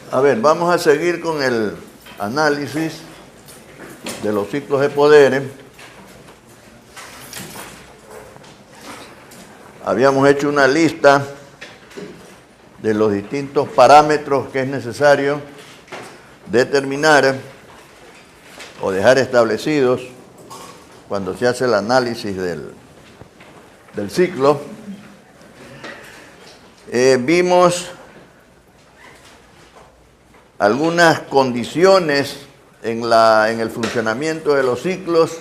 A ver, vamos a seguir con el análisis de los ciclos de poderes. Habíamos hecho una lista de los distintos parámetros que es necesario determinar o dejar establecidos cuando se hace el análisis del ciclo. Vimos algunas condiciones en el funcionamiento de los ciclos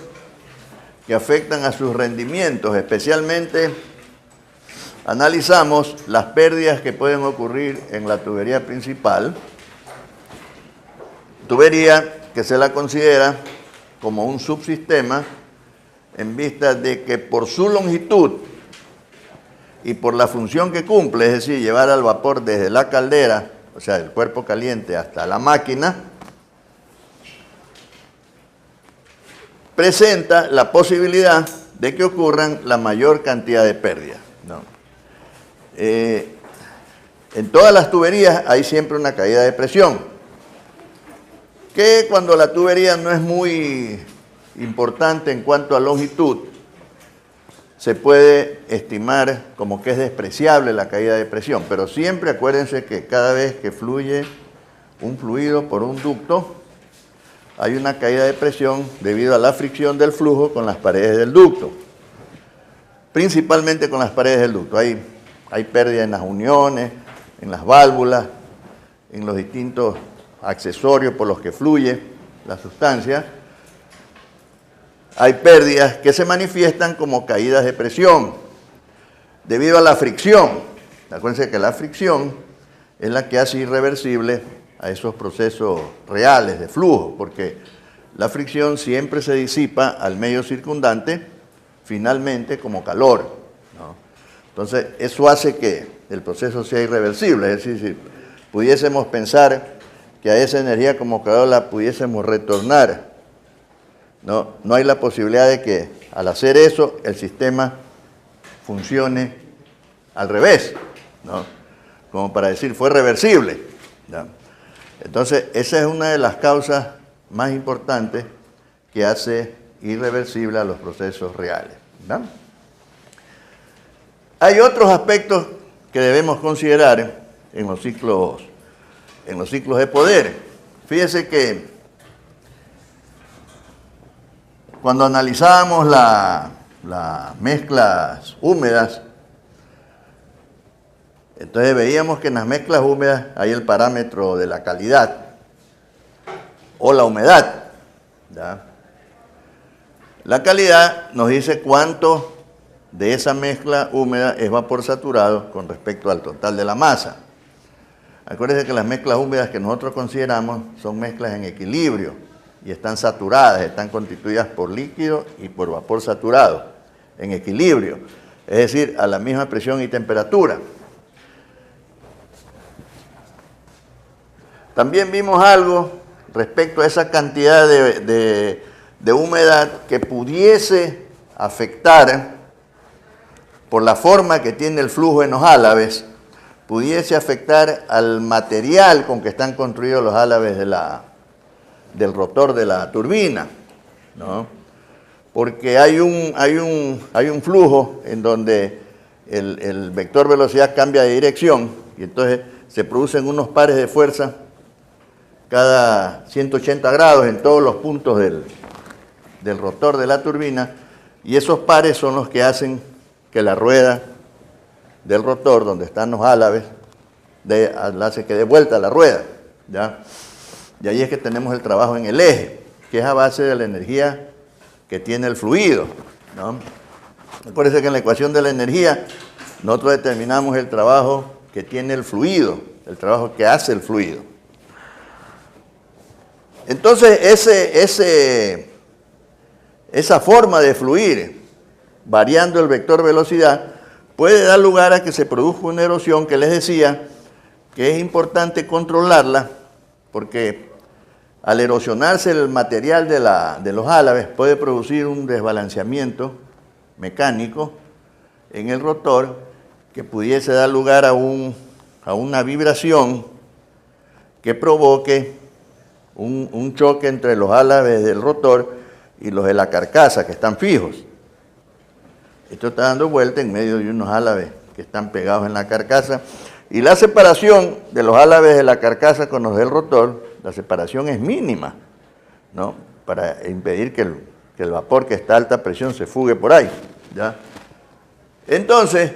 que afectan a sus rendimientos. Especialmente analizamos las pérdidas que pueden ocurrir en la tubería principal, tubería que se la considera como un subsistema en vista de que por su longitud y por la función que cumple, es decir, llevar al vapor desde la caldera, o sea, del cuerpo caliente hasta la máquina, presenta la posibilidad de que ocurran la mayor cantidad de pérdidas, ¿no? En todas las tuberías hay siempre una caída de presión, que cuando la tubería no es muy importante en cuanto a longitud, se puede estimar como que es despreciable la caída de presión, pero siempre acuérdense que cada vez que fluye un fluido por un ducto, hay una caída de presión debido a la fricción del flujo con las paredes del ducto, principalmente con las paredes del ducto. Hay pérdida en las uniones, en las válvulas, en los distintos accesorios por los que fluye la sustancia. Hay pérdidas que se manifiestan como caídas de presión debido a la fricción. Acuérdense que la fricción es la que hace irreversible a esos procesos reales de flujo, porque la fricción siempre se disipa al medio circundante finalmente como calor, ¿no? Entonces, eso hace que el proceso sea irreversible. Es decir, si pudiésemos pensar que a esa energía como calor la pudiésemos retornar, no hay la posibilidad de que al hacer eso el sistema funcione al revés, ¿no? Como para decir, fue reversible, ¿no? Entonces, esa es una de las causas más importantes que hace irreversible a los procesos reales, ¿no? Hay otros aspectos que debemos considerar en los ciclos de poder. Fíjese que cuando analizábamos las mezclas húmedas, entonces veíamos que en las mezclas húmedas hay el parámetro de la calidad o la humedad, ¿ya? La calidad nos dice cuánto de esa mezcla húmeda es vapor saturado con respecto al total de la masa. Acuérdense que las mezclas húmedas que nosotros consideramos son mezclas en equilibrio y están saturadas, están constituidas por líquido y por vapor saturado, en equilibrio, es decir, a la misma presión y temperatura. También vimos algo respecto a esa cantidad de humedad que pudiese afectar, por la forma que tiene el flujo en los álabes, pudiese afectar al material con que están construidos los álabes del rotor de la turbina, ¿no? Porque hay un flujo en donde el vector velocidad cambia de dirección y entonces se producen unos pares de fuerza cada 180 grados en todos los puntos del rotor de la turbina, y esos pares son los que hacen que la rueda del rotor, donde están los álabes, hace que dé vuelta la rueda, ¿ya? Y ahí es que tenemos el trabajo en el eje, que es a base de la energía que tiene el fluido, ¿no? Acuérdense que en la ecuación de la energía nosotros determinamos el trabajo que tiene el fluido, el trabajo que hace el fluido. Entonces, esa forma de fluir, variando el vector velocidad, puede dar lugar a que se produzca una erosión que les decía que es importante controlarla, porque al erosionarse el material de los álabes puede producir un desbalanceamiento mecánico en el rotor que pudiese dar lugar a una vibración que provoque un choque entre los álabes del rotor y los de la carcasa, que están fijos. Esto está dando vuelta en medio de unos álabes que están pegados en la carcasa. Y la separación de los álabes de la carcasa con los del rotor, la separación es mínima, ¿no? Para impedir que el vapor que está a alta presión se fugue por ahí, ¿ya? Entonces,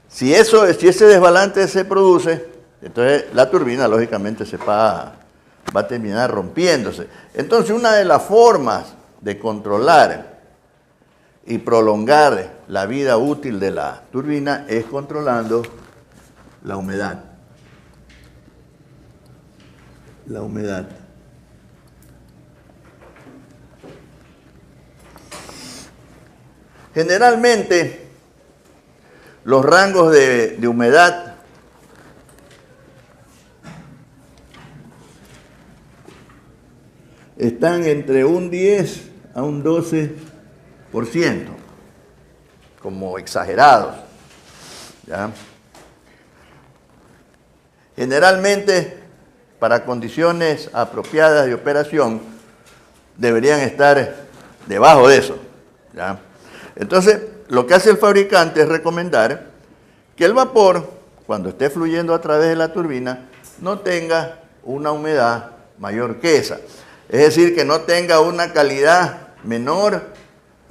si ese desbalance se produce, entonces la turbina lógicamente va a terminar rompiéndose. Entonces, una de las formas de controlar y prolongar la vida útil de la turbina es controlando la humedad. La humedad. Generalmente, los rangos de humedad están entre un 10 a un 12%, como exagerados, ¿ya? Generalmente, para condiciones apropiadas de operación, deberían estar debajo de eso, ¿ya? Entonces, lo que hace el fabricante es recomendar que el vapor, cuando esté fluyendo a través de la turbina, no tenga una humedad mayor que esa. Es decir, que no tenga una calidad menor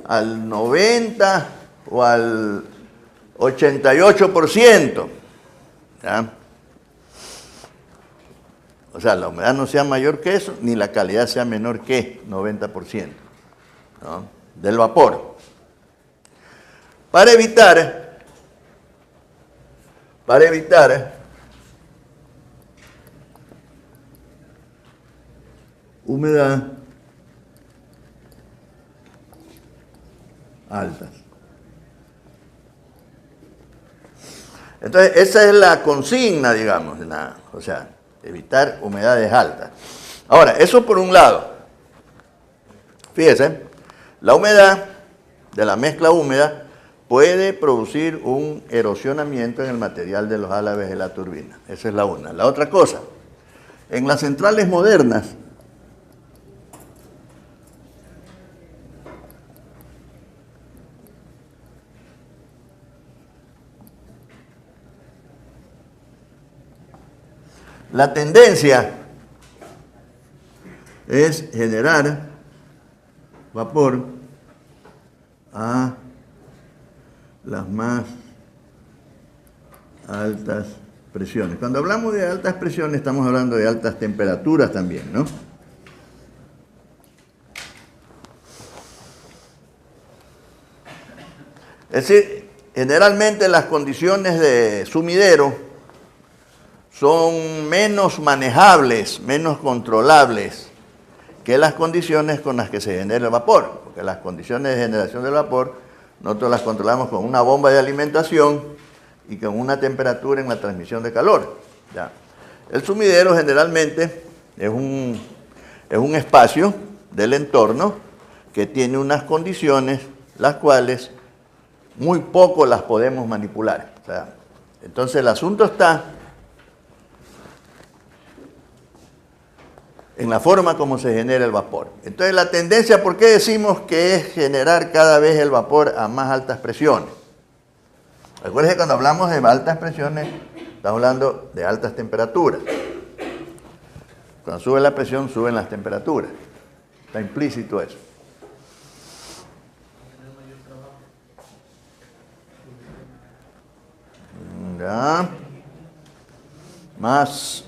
al 90 o al 88%. ¿Ya? O sea, la humedad no sea mayor que eso, ni la calidad sea menor que 90%, ¿no? Del vapor. Para evitar humedad altas. Entonces, esa es la consigna, digamos, o sea, evitar humedades altas. Ahora, eso por un lado. Fíjense, la humedad de la mezcla húmeda puede producir un erosionamiento en el material de los álabes de la turbina. Esa es la una. La otra cosa, en las centrales modernas, la tendencia es generar vapor a las más altas presiones. Cuando hablamos de altas presiones estamos hablando de altas temperaturas también, ¿no? Es decir, generalmente las condiciones de sumidero son menos manejables, menos controlables que las condiciones con las que se genera el vapor, porque las condiciones de generación del vapor nosotros las controlamos con una bomba de alimentación y con una temperatura en la transmisión de calor. ¿Ya? El sumidero generalmente es un espacio del entorno que tiene unas condiciones las cuales muy poco las podemos manipular. O sea, entonces el asunto está en la forma como se genera el vapor. Entonces la tendencia, ¿por qué decimos que es generar cada vez el vapor a más altas presiones? Recuerden que cuando hablamos de altas presiones, estamos hablando de altas temperaturas. Cuando sube la presión, suben las temperaturas. Está implícito eso. Ya. Más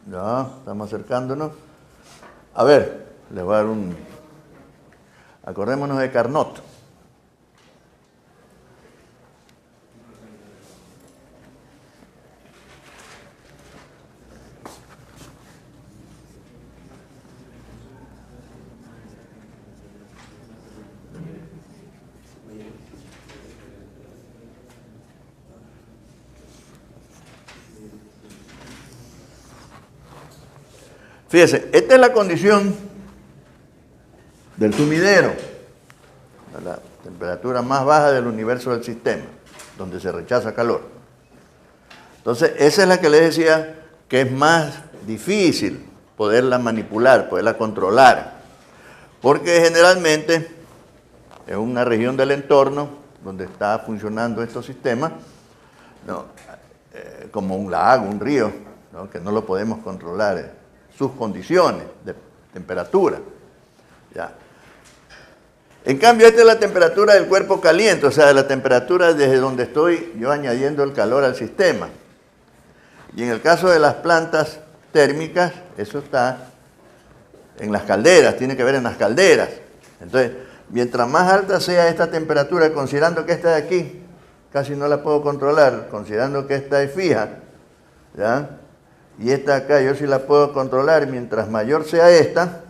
Ya, estamos acercándonos. A ver, les voy a dar acordémonos de Carnot. Fíjese, esta es la condición del sumidero, a la temperatura más baja del universo del sistema, donde se rechaza calor. Entonces, esa es la que les decía que es más difícil poderla manipular, poderla controlar, porque generalmente en una región del entorno donde está funcionando estos sistemas, ¿no? Como un lago, un río, ¿no? Que no lo podemos controlar, sus condiciones de temperatura. ¿Ya? En cambio, esta es la temperatura del cuerpo caliente, o sea, la temperatura desde donde estoy yo añadiendo el calor al sistema. Y en el caso de las plantas térmicas, eso está en las calderas, tiene que ver en las calderas. Entonces, mientras más alta sea esta temperatura, considerando que esta de aquí casi no la puedo controlar, considerando que esta es fija, ¿ya? Y esta acá yo sí la puedo controlar, mientras mayor sea esta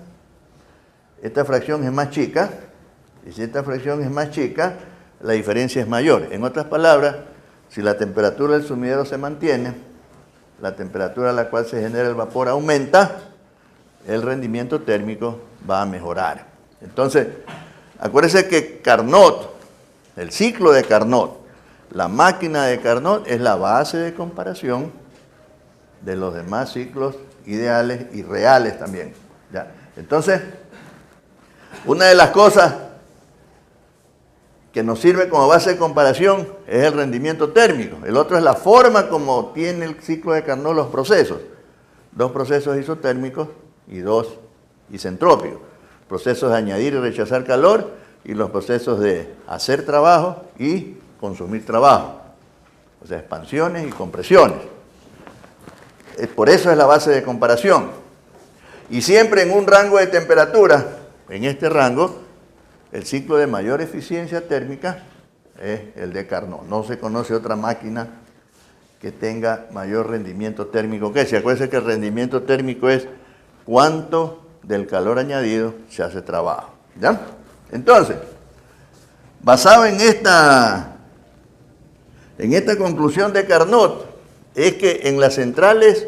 fracción es más chica, y si esta fracción es más chica, la diferencia es mayor. En otras palabras, si la temperatura del sumidero se mantiene, la temperatura a la cual se genera el vapor aumenta, el rendimiento térmico va a mejorar. Entonces, acuérdense que Carnot, el ciclo de Carnot, la máquina de Carnot es la base de comparación de los demás ciclos ideales y reales también. ¿Ya? Entonces, una de las cosas que nos sirve como base de comparación es el rendimiento térmico. El otro es la forma como tiene el ciclo de Carnot los procesos. 2 procesos isotérmicos y 2 isentrópicos. Procesos de añadir y rechazar calor y los procesos de hacer trabajo y consumir trabajo. O sea, expansiones y compresiones. Por eso es la base de comparación. Y siempre en un rango de temperatura, en este rango, el ciclo de mayor eficiencia térmica es el de Carnot. No se conoce otra máquina que tenga mayor rendimiento térmico que ese. Acuérdense que el rendimiento térmico es cuánto del calor añadido se hace trabajo. ¿Ya? Entonces, basado en esta conclusión de Carnot, es que en las centrales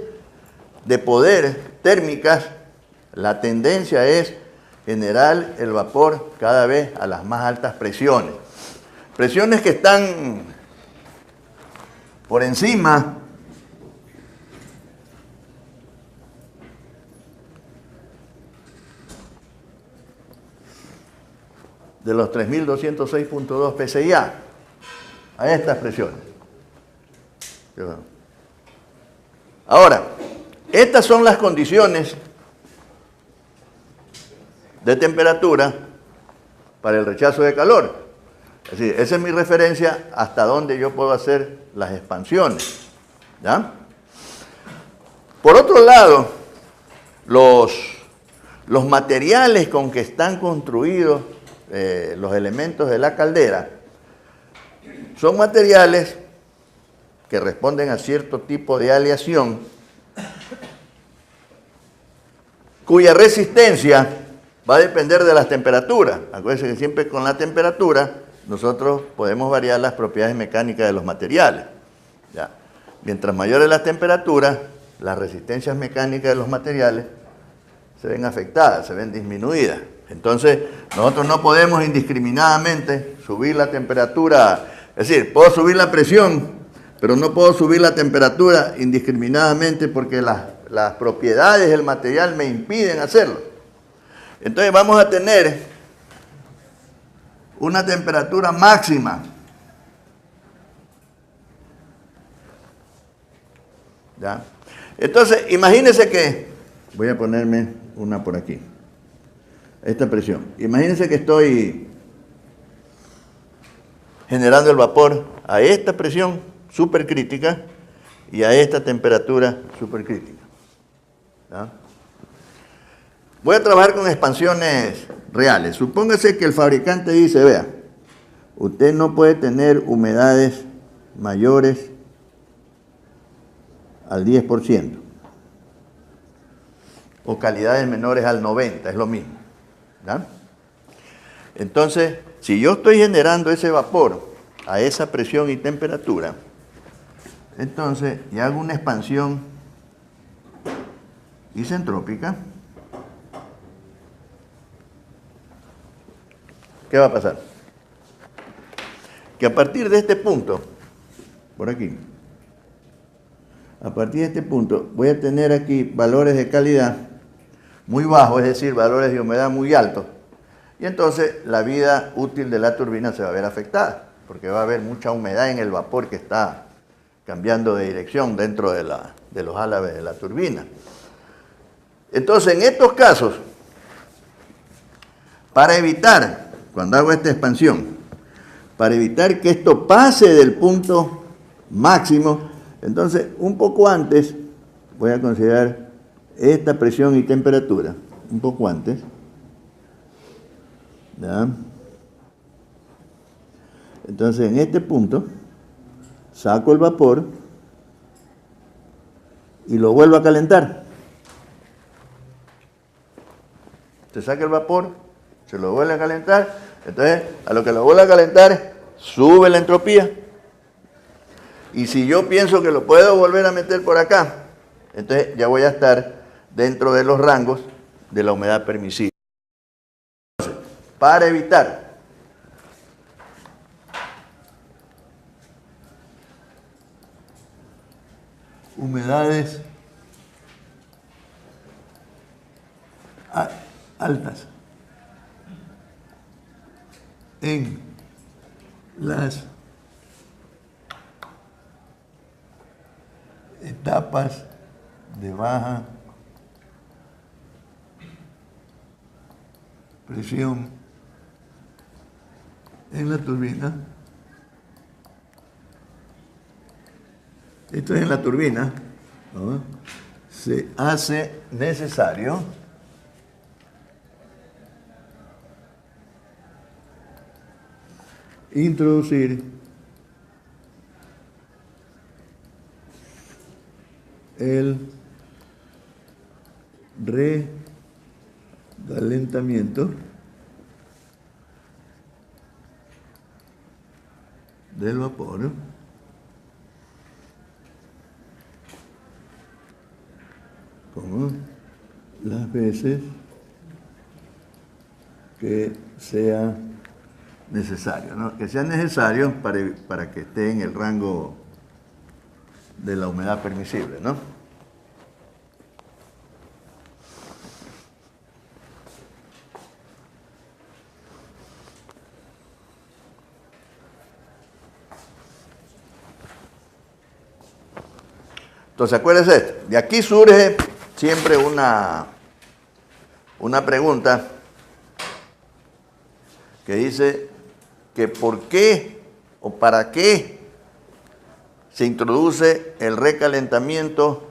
de poder térmicas, la tendencia es generar el vapor cada vez a las más altas presiones. Presiones que están por encima de los 3.206.2 PSI a estas presiones. Ahora, estas son las condiciones de temperatura para el rechazo de calor. Es decir, esa es mi referencia hasta donde yo puedo hacer las expansiones. ¿Ya? Por otro lado, los materiales con que están construidos los elementos de la caldera son materiales que responden a cierto tipo de aleación cuya resistencia va a depender de las temperaturas. Acuérdense que siempre con la temperatura nosotros podemos variar las propiedades mecánicas de los materiales. ¿Ya? Mientras mayores las temperaturas, las resistencias mecánicas de los materiales se ven afectadas, se ven disminuidas. Entonces, nosotros no podemos indiscriminadamente subir la temperatura, es decir, puedo subir la presión, pero no puedo subir la temperatura indiscriminadamente porque las propiedades del material me impiden hacerlo. Entonces vamos a tener una temperatura máxima. ¿Ya? Entonces, imagínense que, voy a ponerme una por aquí, esta presión. Imagínense que estoy generando el vapor a esta presión supercrítica y a esta temperatura supercrítica. ¿Ya? Voy a trabajar con expansiones reales. Supóngase que el fabricante dice, vea, usted no puede tener humedades mayores al 10% o calidades menores al 90%, es lo mismo. ¿Ya? Entonces, si yo estoy generando ese vapor a esa presión y temperatura, entonces y hago una expansión isentrópica, ¿qué va a pasar? Que a partir de este punto, por aquí, a partir de este punto voy a tener aquí valores de calidad muy bajos, es decir, valores de humedad muy altos. Y entonces la vida útil de la turbina se va a ver afectada, porque va a haber mucha humedad en el vapor que está cambiando de dirección dentro de los álabes de la turbina. Entonces, en estos casos, para evitar, cuando hago esta expansión, para evitar que esto pase del punto máximo, entonces un poco antes voy a considerar esta presión y temperatura, un poco antes, ¿ya? Entonces en este punto saco el vapor y lo vuelvo a calentar. Se saca el vapor, se lo vuelve a calentar, entonces a lo que lo vuelve a calentar sube la entropía. Y si yo pienso que lo puedo volver a meter por acá, entonces ya voy a estar dentro de los rangos de la humedad permisible. Entonces, para evitar humedades altas en las etapas de baja presión en la turbina. Esto es en la turbina, ¿no? Se hace necesario introducir el recalentamiento del vapor como las veces que sea necesario, ¿no? Que sea necesario para que esté en el rango de la humedad permisible, ¿no? Entonces, acuérdense, de aquí surge siempre una pregunta que dice que por qué o para qué se introduce el recalentamiento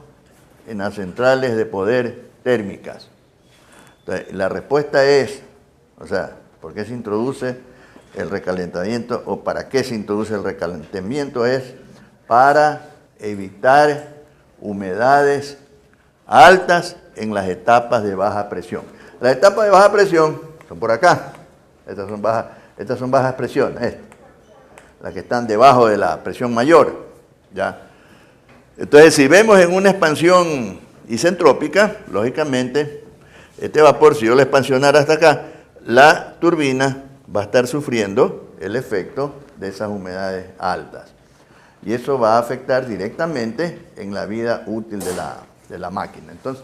en las centrales de poder térmicas. Entonces, la respuesta es, o sea, ¿por qué se introduce el recalentamiento o para qué se introduce el recalentamiento? Es para evitar humedades altas en las etapas de baja presión. Las etapas de baja presión son por acá. Estas son bajas presiones, las que están debajo de la presión mayor, ¿ya? Entonces, si vemos en una expansión isentrópica, lógicamente, este vapor, si yo lo expansionara hasta acá, la turbina va a estar sufriendo el efecto de esas humedades altas. Y eso va a afectar directamente en la vida útil de la máquina. Entonces,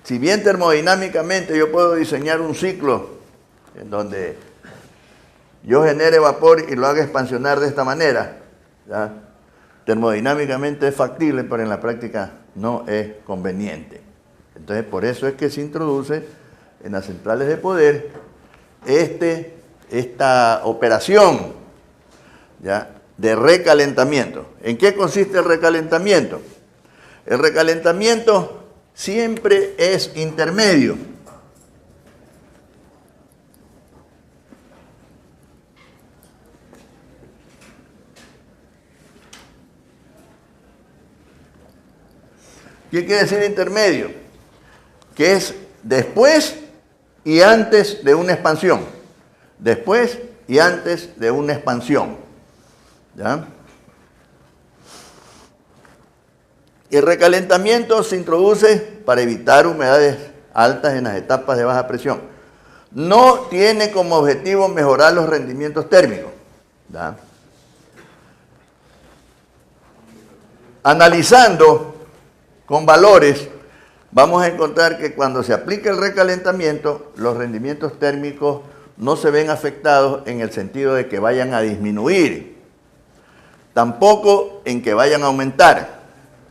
si bien termodinámicamente yo puedo diseñar un ciclo en donde yo genere vapor y lo haga expansionar de esta manera, ¿ya? Termodinámicamente es factible, pero en la práctica no es conveniente. Entonces, por eso es que se introduce en las centrales de poder esta operación, ¿ya?, de recalentamiento. ¿En qué consiste el recalentamiento? El recalentamiento siempre es intermedio. ¿Qué quiere decir intermedio? Que es después y antes de una expansión. Después y antes de una expansión. ¿Ya? El recalentamiento se introduce para evitar humedades altas en las etapas de baja presión. no tiene como objetivo mejorar los rendimientos térmicos. ¿Ya? Analizando con valores, vamos a encontrar que cuando se aplica el recalentamiento, los rendimientos térmicos no se ven afectados en el sentido de que vayan a disminuir, tampoco en que vayan a aumentar.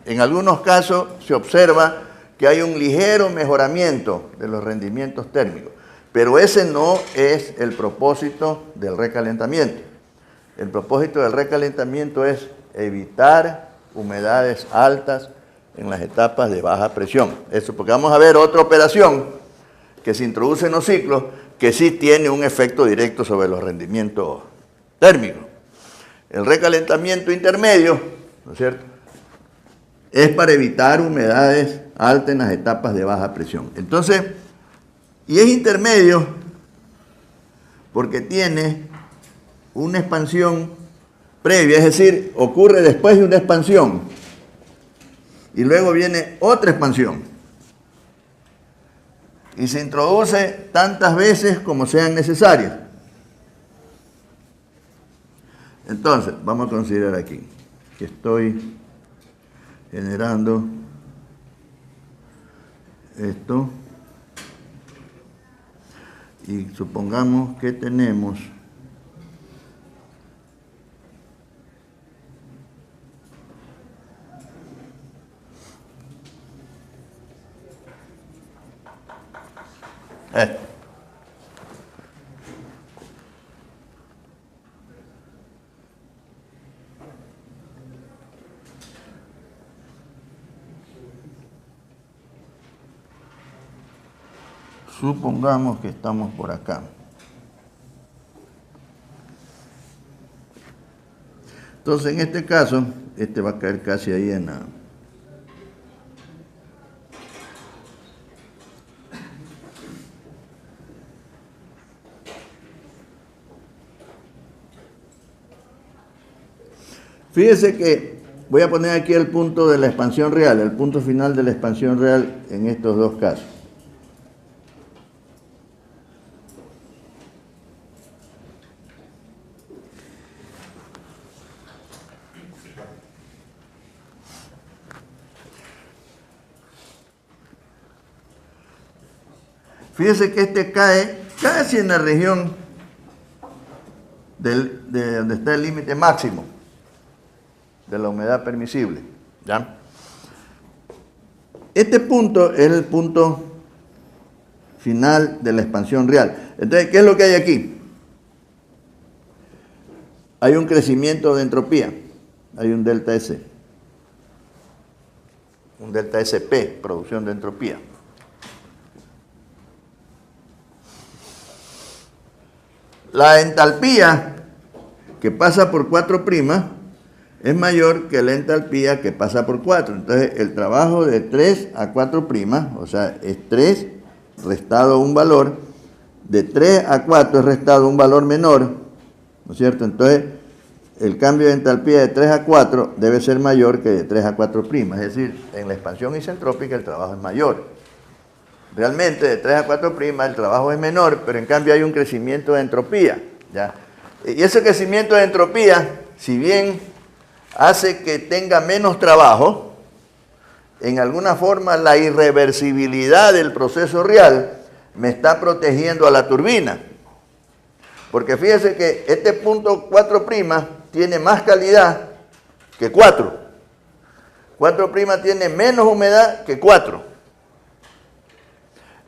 En algunos casos se observa que hay un ligero mejoramiento de los rendimientos térmicos, pero ese no es el propósito del recalentamiento. El propósito del recalentamiento es evitar humedades altas en las etapas de baja presión. Eso porque vamos a ver otra operación que se introduce en los ciclos que sí tiene un efecto directo sobre los rendimientos térmicos. El recalentamiento intermedio, ¿no es cierto?, es para evitar humedades altas en las etapas de baja presión. Entonces, y es intermedio porque tiene una expansión previa, es decir, ocurre después de una expansión y luego viene otra expansión y se introduce tantas veces como sean necesarias. Entonces, vamos a considerar aquí que estoy generando esto y supongamos que tenemos esto. Supongamos que estamos por acá. Entonces, en este caso, este va a caer casi ahí en la... Fíjese que voy a poner aquí el punto de la expansión real, el punto final de la expansión real en estos dos casos. Fíjese que este cae casi en la región de donde está el límite máximo de la humedad permisible. ¿Ya? Este punto es el punto final de la expansión real. Entonces, ¿qué es lo que hay aquí? Hay un crecimiento de entropía, hay un delta S, un delta SP, producción de entropía. La entalpía que pasa por 4' es mayor que la entalpía que pasa por 4. Entonces, el trabajo de 3 a 4', o sea, es 3 restado un valor, de 3 a 4 es restado un valor menor, ¿no es cierto? Entonces, el cambio de entalpía de 3 a 4 debe ser mayor que de 3 a 4'. Es decir, en la expansión isentrópica el trabajo es mayor. Realmente de 3 a 4' el trabajo es menor, pero en cambio hay un crecimiento de entropía, ¿ya? Y ese crecimiento de entropía, si bien hace que tenga menos trabajo, en alguna forma la irreversibilidad del proceso real me está protegiendo a la turbina. Porque fíjese que este punto 4' tiene más calidad que 4. 4' tiene menos humedad que 4.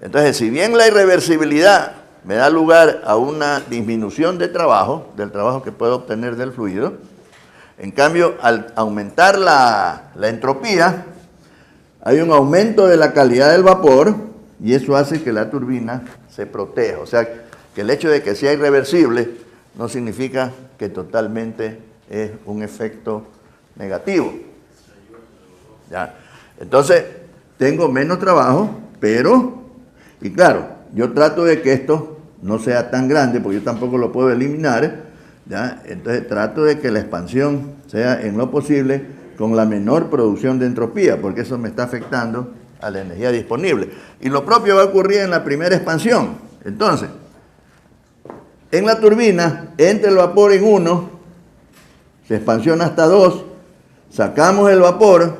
Entonces, si bien la irreversibilidad me da lugar a una disminución de trabajo, del trabajo que puedo obtener del fluido, en cambio, al aumentar la entropía, hay un aumento de la calidad del vapor y eso hace que la turbina se proteja. O sea, que el hecho de que sea irreversible no significa que totalmente es un efecto negativo. ¿Ya? Entonces, tengo menos trabajo, pero... Y claro, yo trato de que esto no sea tan grande, porque yo tampoco lo puedo eliminar, ¿ya? Entonces trato de que la expansión sea en lo posible con la menor producción de entropía, porque eso me está afectando a la energía disponible. Y lo propio va a ocurrir en la primera expansión. Entonces, En la turbina entra el vapor en 1, se expansiona hasta 2, sacamos el vapor,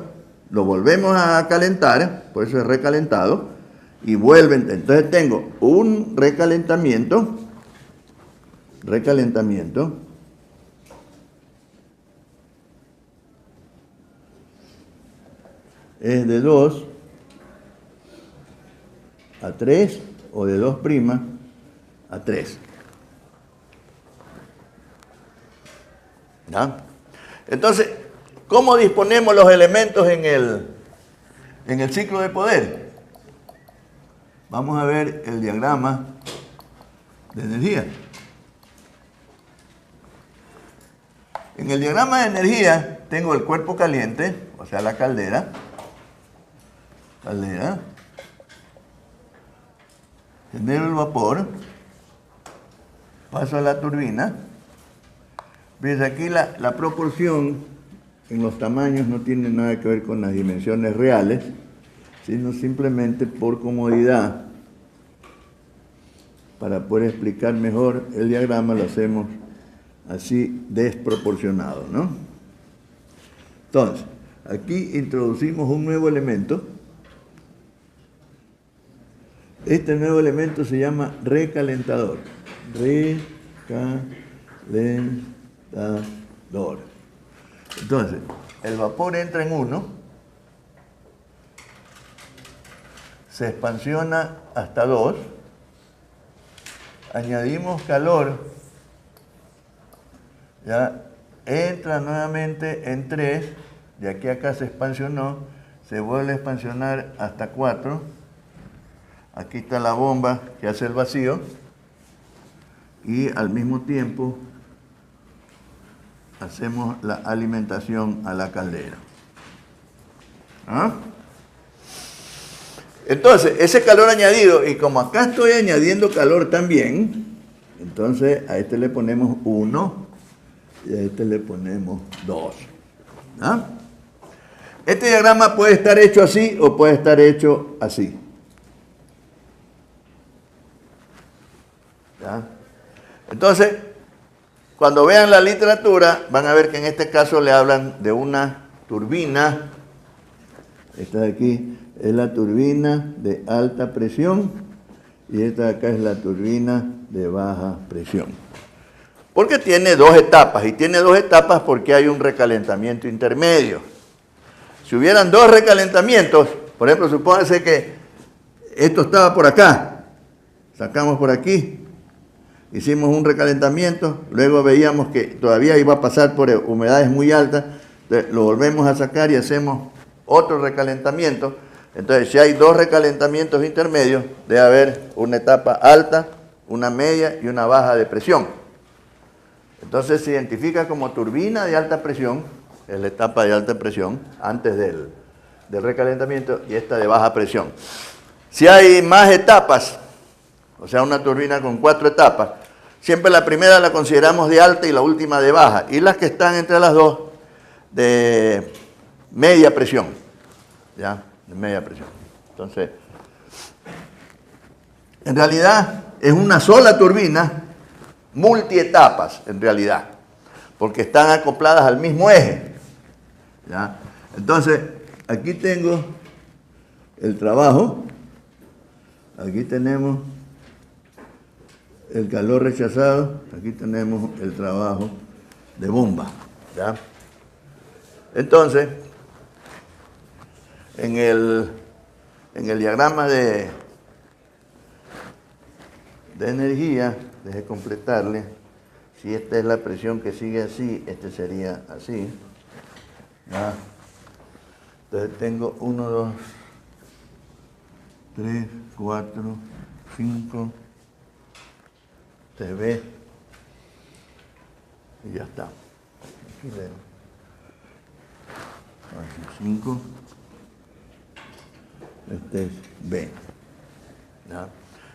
lo volvemos a calentar, por eso es recalentado, y vuelven. Entonces tengo un recalentamiento, es de 2 a 3 o de 2' a 3. ¿Ya? Entonces, ¿cómo disponemos los elementos en el ciclo de poder? Vamos a ver el diagrama de energía. En el diagrama de energía tengo el cuerpo caliente, o sea, la caldera. Genero el vapor, paso a la turbina. Ves, aquí la proporción en los tamaños no tiene nada que ver con las dimensiones reales, sino simplemente por comodidad. Para poder explicar mejor el diagrama lo hacemos así desproporcionado, ¿no? Entonces, aquí introducimos un nuevo elemento. Este nuevo elemento se llama recalentador. Entonces, el vapor entra en 1, se expansiona hasta 2, añadimos calor, ya entra nuevamente en 3, de aquí a acá se expansionó, se vuelve a expansionar hasta 4, aquí está la bomba que hace el vacío, y al mismo tiempo hacemos la alimentación a la caldera. ¿Ah? Entonces, ese calor añadido, y como acá estoy añadiendo calor también, entonces a este le ponemos 1 y a este le ponemos 2. ¿Ah? Este diagrama puede estar hecho así o puede estar hecho así. ¿Ya? Entonces, cuando vean la literatura, van a ver que en este caso le hablan de una turbina. Esta de aquí es la turbina de alta presión y esta de acá es la turbina de baja presión. Porque tiene 2 etapas, y tiene 2 etapas porque hay un recalentamiento intermedio. Si hubieran 2 recalentamientos, por ejemplo, supóngase que esto estaba por acá, sacamos por aquí, hicimos un recalentamiento, luego veíamos que todavía iba a pasar por humedades muy altas, lo volvemos a sacar y hacemos otro recalentamiento. Entonces, si hay 2 recalentamientos intermedios, debe haber una etapa alta, una media y una baja de presión. Entonces, se identifica como turbina de alta presión, es la etapa de alta presión, antes del recalentamiento, y esta de baja presión. Si hay más etapas, o sea, una turbina con 4 etapas, siempre la primera la consideramos de alta y la última de baja, y las que están entre las dos de media presión, ¿ya? De media presión. Entonces, en realidad es una sola turbina, multietapas en realidad, porque están acopladas al mismo eje, ¿ya? Entonces, aquí tengo el trabajo, aquí tenemos el calor rechazado, aquí tenemos el trabajo de bomba, ¿ya? Entonces, en el diagrama de energía, deje completarle, si esta es la presión que sigue así, este sería así, ¿ya? Entonces tengo 1, 2, 3, 4, 5, se ve, y ya está. Aquí veo. 5, este es B. ¿Ya?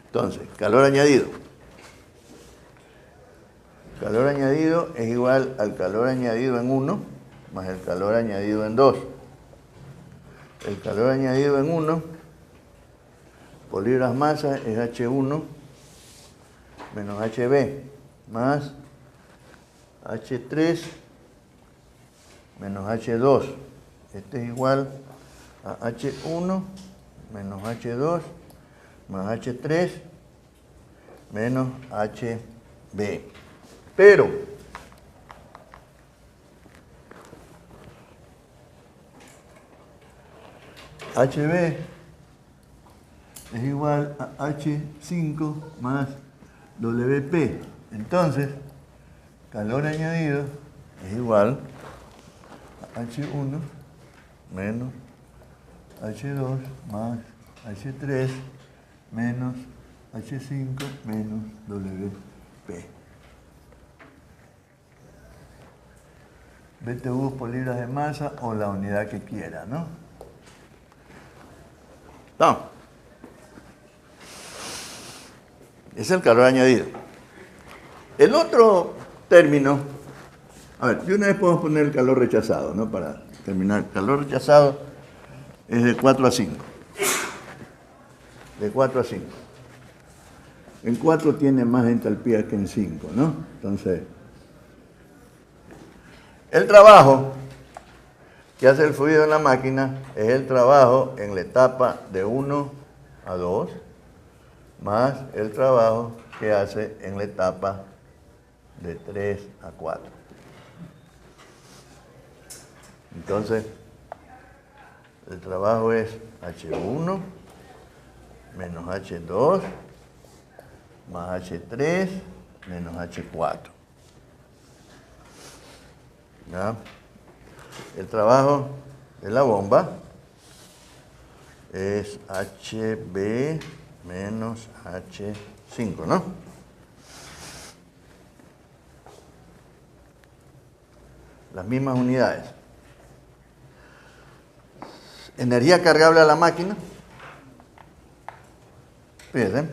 Entonces, calor añadido. Calor añadido es igual al calor añadido en 1 más el calor añadido en 2. El calor añadido en 1 por libras masa es H1 menos HB. más H3 menos H2. Este es igual a H1 menos H2 más H3 menos HB. Pero HB es igual a H5 más WP. Entonces, calor añadido es igual a H1 menos H2 más H3 menos H5 menos WP. BTU por libras de masa o la unidad que quiera, ¿no? No. Es el calor añadido. El otro término, a ver, de una vez podemos poner el calor rechazado, ¿no? Para terminar, el calor rechazado es de 4 a 5. De 4 a 5. En 4 tiene más entalpía que en 5, ¿no? Entonces, el trabajo que hace el fluido en la máquina es el trabajo en la etapa de 1 a 2 más el trabajo que hace en la etapa de 3 a 4. Entonces, el trabajo es H1 menos H2 más H3 menos H4. ¿Ya? El trabajo de la bomba es HB menos H5, ¿no? Las mismas unidades. Energía cargable a la máquina. Fíjense.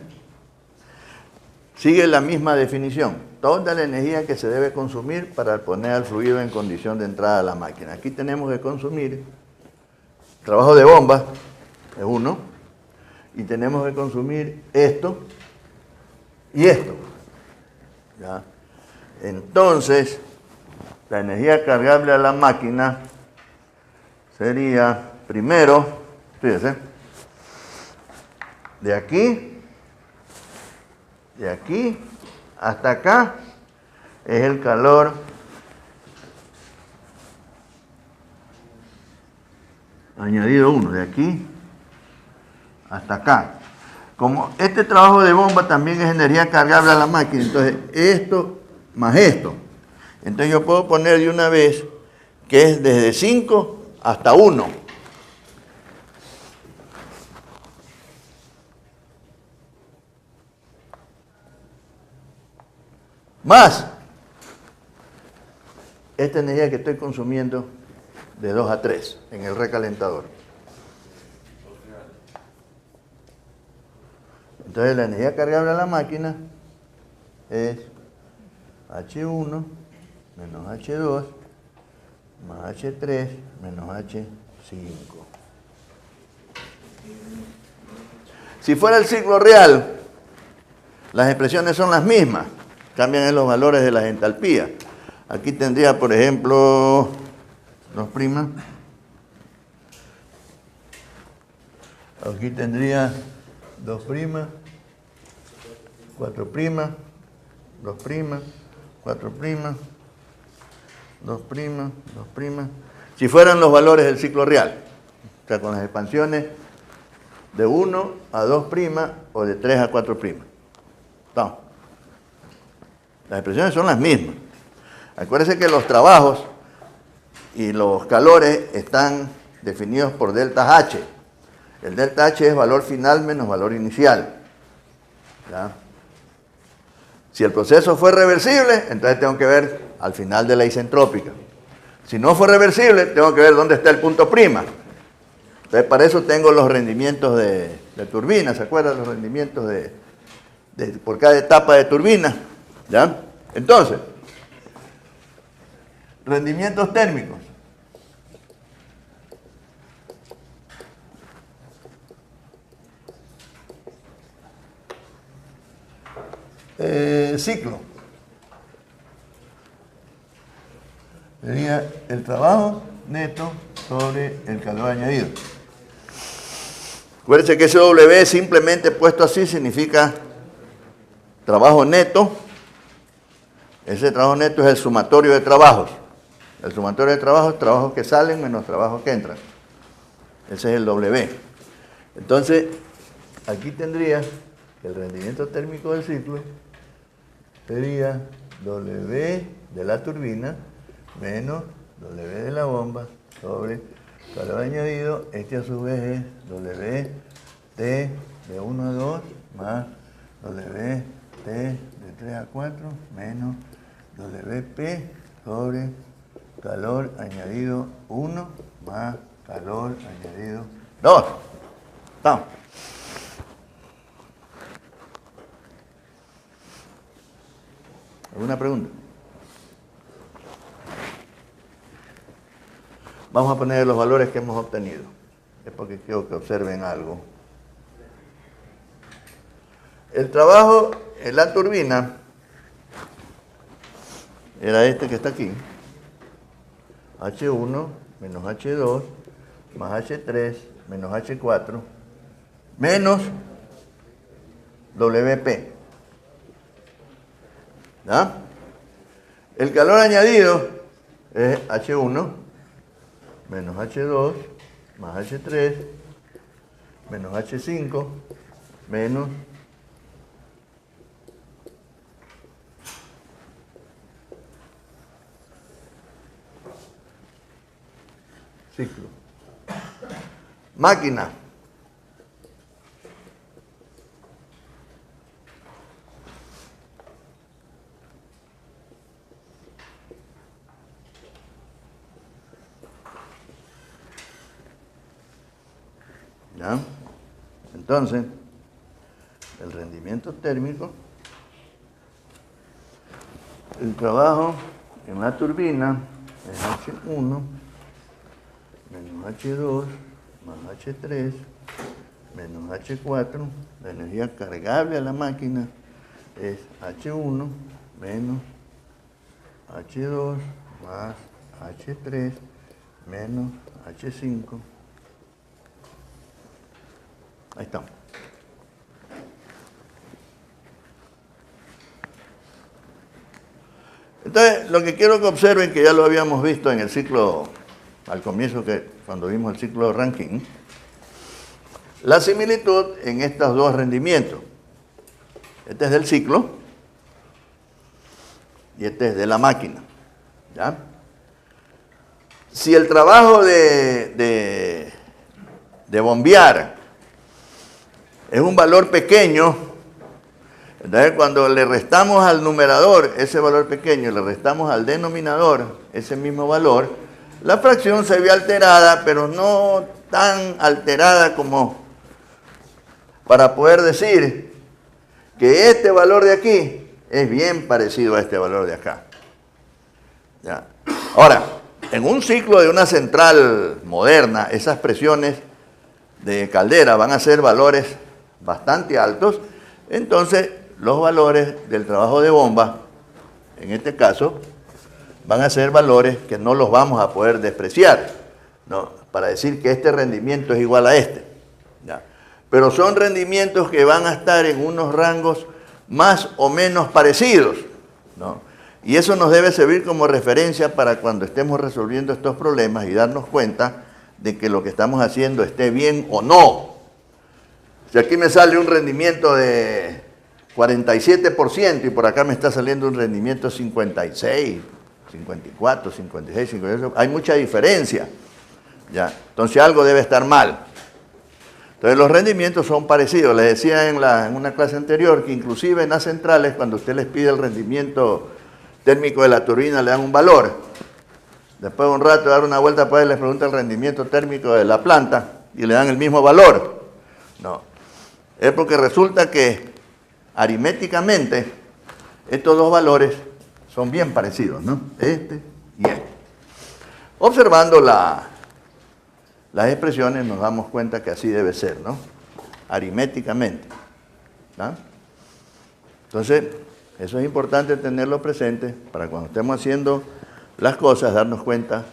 Sigue la misma definición. Toda la energía que se debe consumir para poner al fluido en condición de entrada a la máquina. Aquí tenemos que consumir trabajo de bomba, es 1, y tenemos que consumir esto y esto. ¿Ya? Entonces, la energía cargable a la máquina sería, primero, fíjense, de aquí hasta acá es el calor añadido 1, de aquí hasta acá. Como este trabajo de bomba también es energía cargable a la máquina, entonces esto más esto. Entonces yo puedo poner de una vez que es desde 5 hasta 1. Más esta energía que estoy consumiendo de 2 a 3 en el recalentador. Entonces la energía cargable a la máquina es H1 menos H2 más H3 menos H5. Si fuera el ciclo real, las expresiones son las mismas, cambian en los valores de las entalpías. Aquí tendría, por ejemplo, 2'. Aquí tendría 2', 4', 2', 4', 2', 2'. Si fueran los valores del ciclo real, o sea, con las expansiones de 1 a 2' o de 3 a 4'. No. Las expresiones son las mismas. Acuérdense que los trabajos y los calores están definidos por deltas H. El delta H es valor final menos valor inicial. ¿Ya? Si el proceso fue reversible, entonces tengo que ver al final de la isentrópica. Si no fue reversible, tengo que ver dónde está el punto prima. Entonces, para eso tengo los rendimientos de turbina. ¿Se acuerdan? Los rendimientos por cada etapa de turbina. ¿Ya? Entonces, rendimientos térmicos. Ciclo. sería el trabajo neto sobre el calor añadido. Acuérdense que ese W simplemente puesto así significa trabajo neto. Ese trabajo neto es el sumatorio de trabajos. El sumatorio de trabajos, trabajos que salen menos trabajos que entran. Ese es el W. Entonces, aquí tendría que el rendimiento térmico del ciclo sería W de la turbina menos W de la bomba sobre calor añadido. Este a su vez es WT de 1 a 2 más WT de 3 a 4 menos WP sobre calor añadido 1 más calor añadido 2. Vamos. ¿Alguna pregunta? Vamos a poner los valores que hemos obtenido. Es porque quiero que observen algo. El trabajo en la turbina era este que está aquí. H1 menos H2 más H3 menos H4 menos WP. ¿Ya? El calor añadido es H1 menos H2 más H3 menos H5 menos ciclo. Máquina. ¿Ya? Entonces, el rendimiento térmico, el trabajo en la turbina es H1 menos H2 más H3 menos H4. La energía cargable a la máquina es H1 menos H2 más H3 menos H5. Ahí estamos. Entonces, lo que quiero que observen, que ya lo habíamos visto en el ciclo, al comienzo, cuando vimos el ciclo de Rankine, la similitud en estos dos rendimientos. Este es del ciclo y este es de la máquina. ¿Ya? Si el trabajo de bombear es un valor pequeño, entonces cuando le restamos al numerador ese valor pequeño y le restamos al denominador ese mismo valor, la fracción se ve alterada, pero no tan alterada como para poder decir que este valor de aquí es bien parecido a este valor de acá. ¿Ya? Ahora, en un ciclo de una central moderna, esas presiones de caldera van a ser valores bastante altos, entonces los valores del trabajo de bomba, en este caso, van a ser valores que no los vamos a poder despreciar, ¿no? Para decir que este rendimiento es igual a este. ¿Ya? Pero son rendimientos que van a estar en unos rangos más o menos parecidos, ¿no? Y eso nos debe servir como referencia para cuando estemos resolviendo estos problemas y darnos cuenta de que lo que estamos haciendo esté bien o no. Si aquí me sale un rendimiento de 47% y por acá me está saliendo un rendimiento 56, 54, 56, 58, hay mucha diferencia. ¿Ya? Entonces algo debe estar mal. Entonces los rendimientos son parecidos. Les decía en una clase anterior que inclusive en las centrales, cuando usted les pide el rendimiento térmico de la turbina, le dan un valor. Después de un rato de dar una vuelta para él, les pregunta el rendimiento térmico de la planta y le dan el mismo valor. No. Es porque resulta que aritméticamente estos dos valores son bien parecidos, ¿no? Este y este. Observando las expresiones nos damos cuenta que así debe ser, ¿no? Aritméticamente. ¿No? Entonces, eso es importante tenerlo presente para cuando estemos haciendo las cosas, darnos cuenta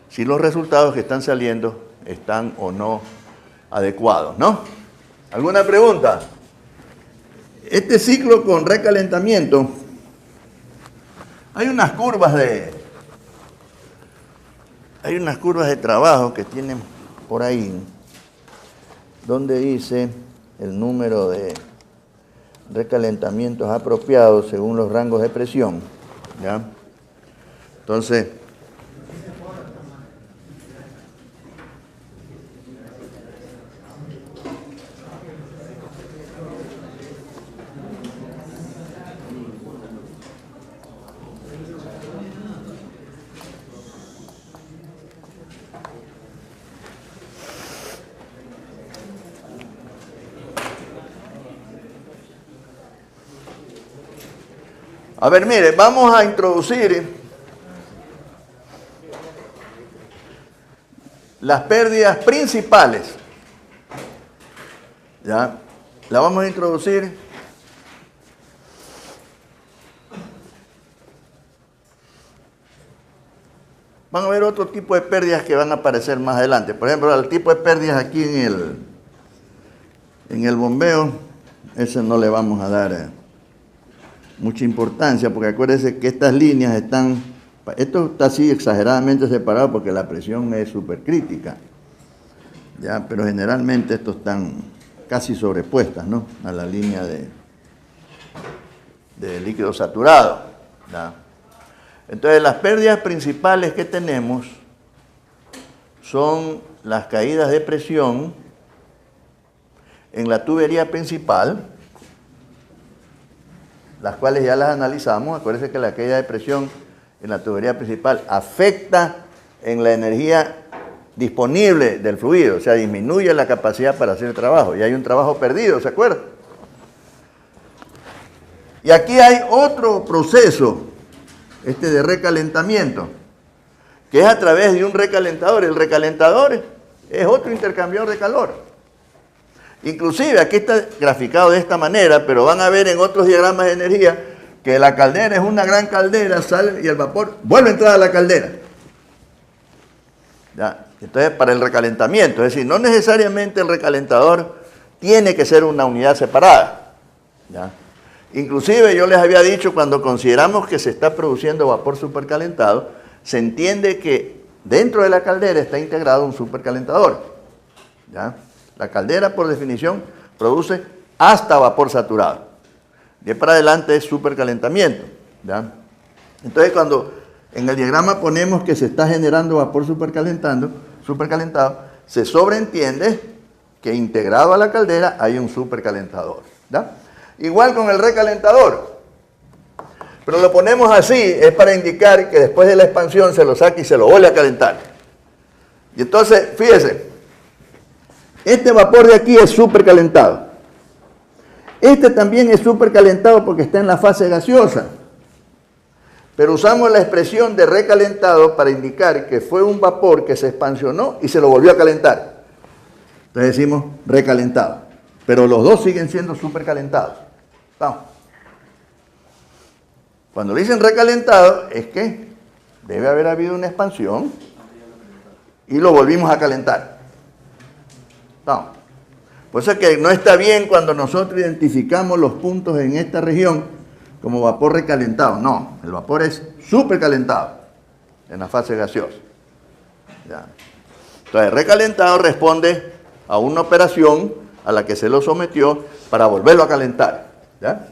si los resultados que están saliendo están o no adecuados, ¿no? ¿Alguna pregunta? Este ciclo con recalentamiento, hay unas curvas de trabajo que tienen por ahí, donde dice el número de recalentamientos apropiados según los rangos de presión, ¿ya? Entonces, a ver, mire, vamos a introducir las pérdidas principales. ¿Ya? La vamos a introducir van a haber otro tipo de pérdidas que van a aparecer más adelante. Por ejemplo, el tipo de pérdidas aquí en el bombeo, ese no le vamos a dar mucha importancia, porque acuérdense que estas líneas están, esto está así exageradamente separado porque la presión es súper crítica, ¿ya? Pero generalmente estos están casi sobrepuestas, ¿no?, a la línea de líquido saturado, ¿ya? Entonces, las pérdidas principales que tenemos son las caídas de presión en la tubería principal, las cuales ya las analizamos. Acuérdense que la caída de presión en la tubería principal afecta en la energía disponible del fluido, o sea, disminuye la capacidad para hacer el trabajo, y hay un trabajo perdido, ¿se acuerdan? Y aquí hay otro proceso, de recalentamiento, que es a través de un recalentador. El recalentador es otro intercambiador de calor. Inclusive, aquí está graficado de esta manera, pero van a ver en otros diagramas de energía que la caldera es una gran caldera, sale y el vapor vuelve a entrar a la caldera. ¿Ya? Entonces, para el recalentamiento, es decir, no necesariamente el recalentador tiene que ser una unidad separada, ¿ya? Inclusive yo les había dicho, cuando consideramos que se está produciendo vapor supercalentado, se entiende que dentro de la caldera está integrado un supercalentador, ¿ya? La caldera, por definición, produce hasta vapor saturado. De para adelante es supercalentamiento, ¿ya? Entonces, cuando en el diagrama ponemos que se está generando vapor supercalentado, se sobreentiende que integrado a la caldera hay un supercalentador, ¿ya? Igual con el recalentador, pero lo ponemos así, es para indicar que después de la expansión se lo saca y se lo vuelve a calentar. Y entonces, fíjese, este vapor de aquí es supercalentado. Este también es supercalentado porque está en la fase gaseosa. Pero usamos la expresión de recalentado para indicar que fue un vapor que se expansionó y se lo volvió a calentar. Entonces decimos recalentado. Pero los dos siguen siendo supercalentados. Vamos. Cuando dicen recalentado, es que debe haber habido una expansión y lo volvimos a calentar. Vamos. Por eso es que no está bien cuando nosotros identificamos los puntos en esta región como vapor recalentado. No, el vapor es supercalentado en la fase gaseosa. ¿Ya? Entonces, recalentado responde a una operación a la que se lo sometió para volverlo a calentar, ¿ya?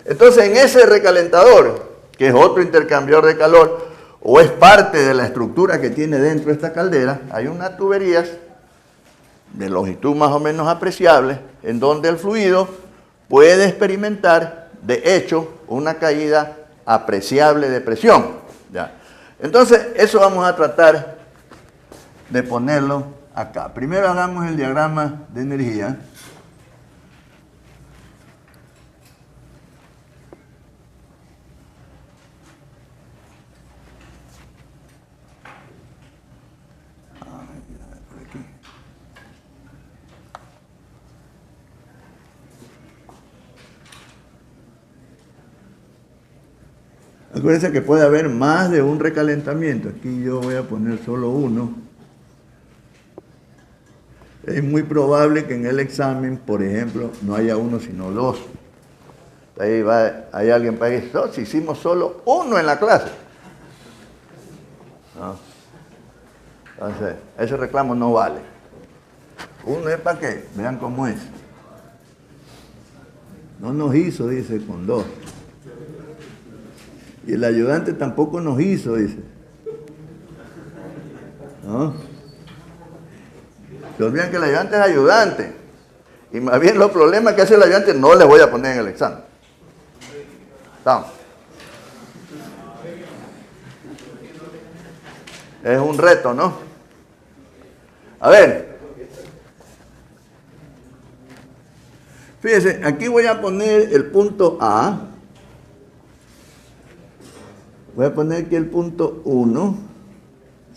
Entonces, en ese recalentador, que es otro intercambiador de calor, o es parte de la estructura que tiene dentro de esta caldera, hay unas tuberías de longitud más o menos apreciable, en donde el fluido puede experimentar, de hecho, una caída apreciable de presión, ¿ya? Entonces, eso vamos a tratar de ponerlo acá. Primero hagamos el diagrama de energía. Acuérdense que puede haber más de un recalentamiento. Aquí yo voy a poner solo uno. Es muy probable que en el examen, por ejemplo, no haya uno sino dos. Hay alguien para decir, no, si hicimos solo uno en la clase. ¿No? Entonces, ese reclamo no vale. Uno es para que vean cómo es. No nos hizo, dice, con dos. Y el ayudante tampoco nos hizo, dice. ¿No? Se olvidan que el ayudante es ayudante. Y más bien los problemas que hace el ayudante no les voy a poner en el examen. Vamos. Es un reto, ¿no? A ver. Fíjense, aquí voy a poner el punto A. Voy a poner que el punto 1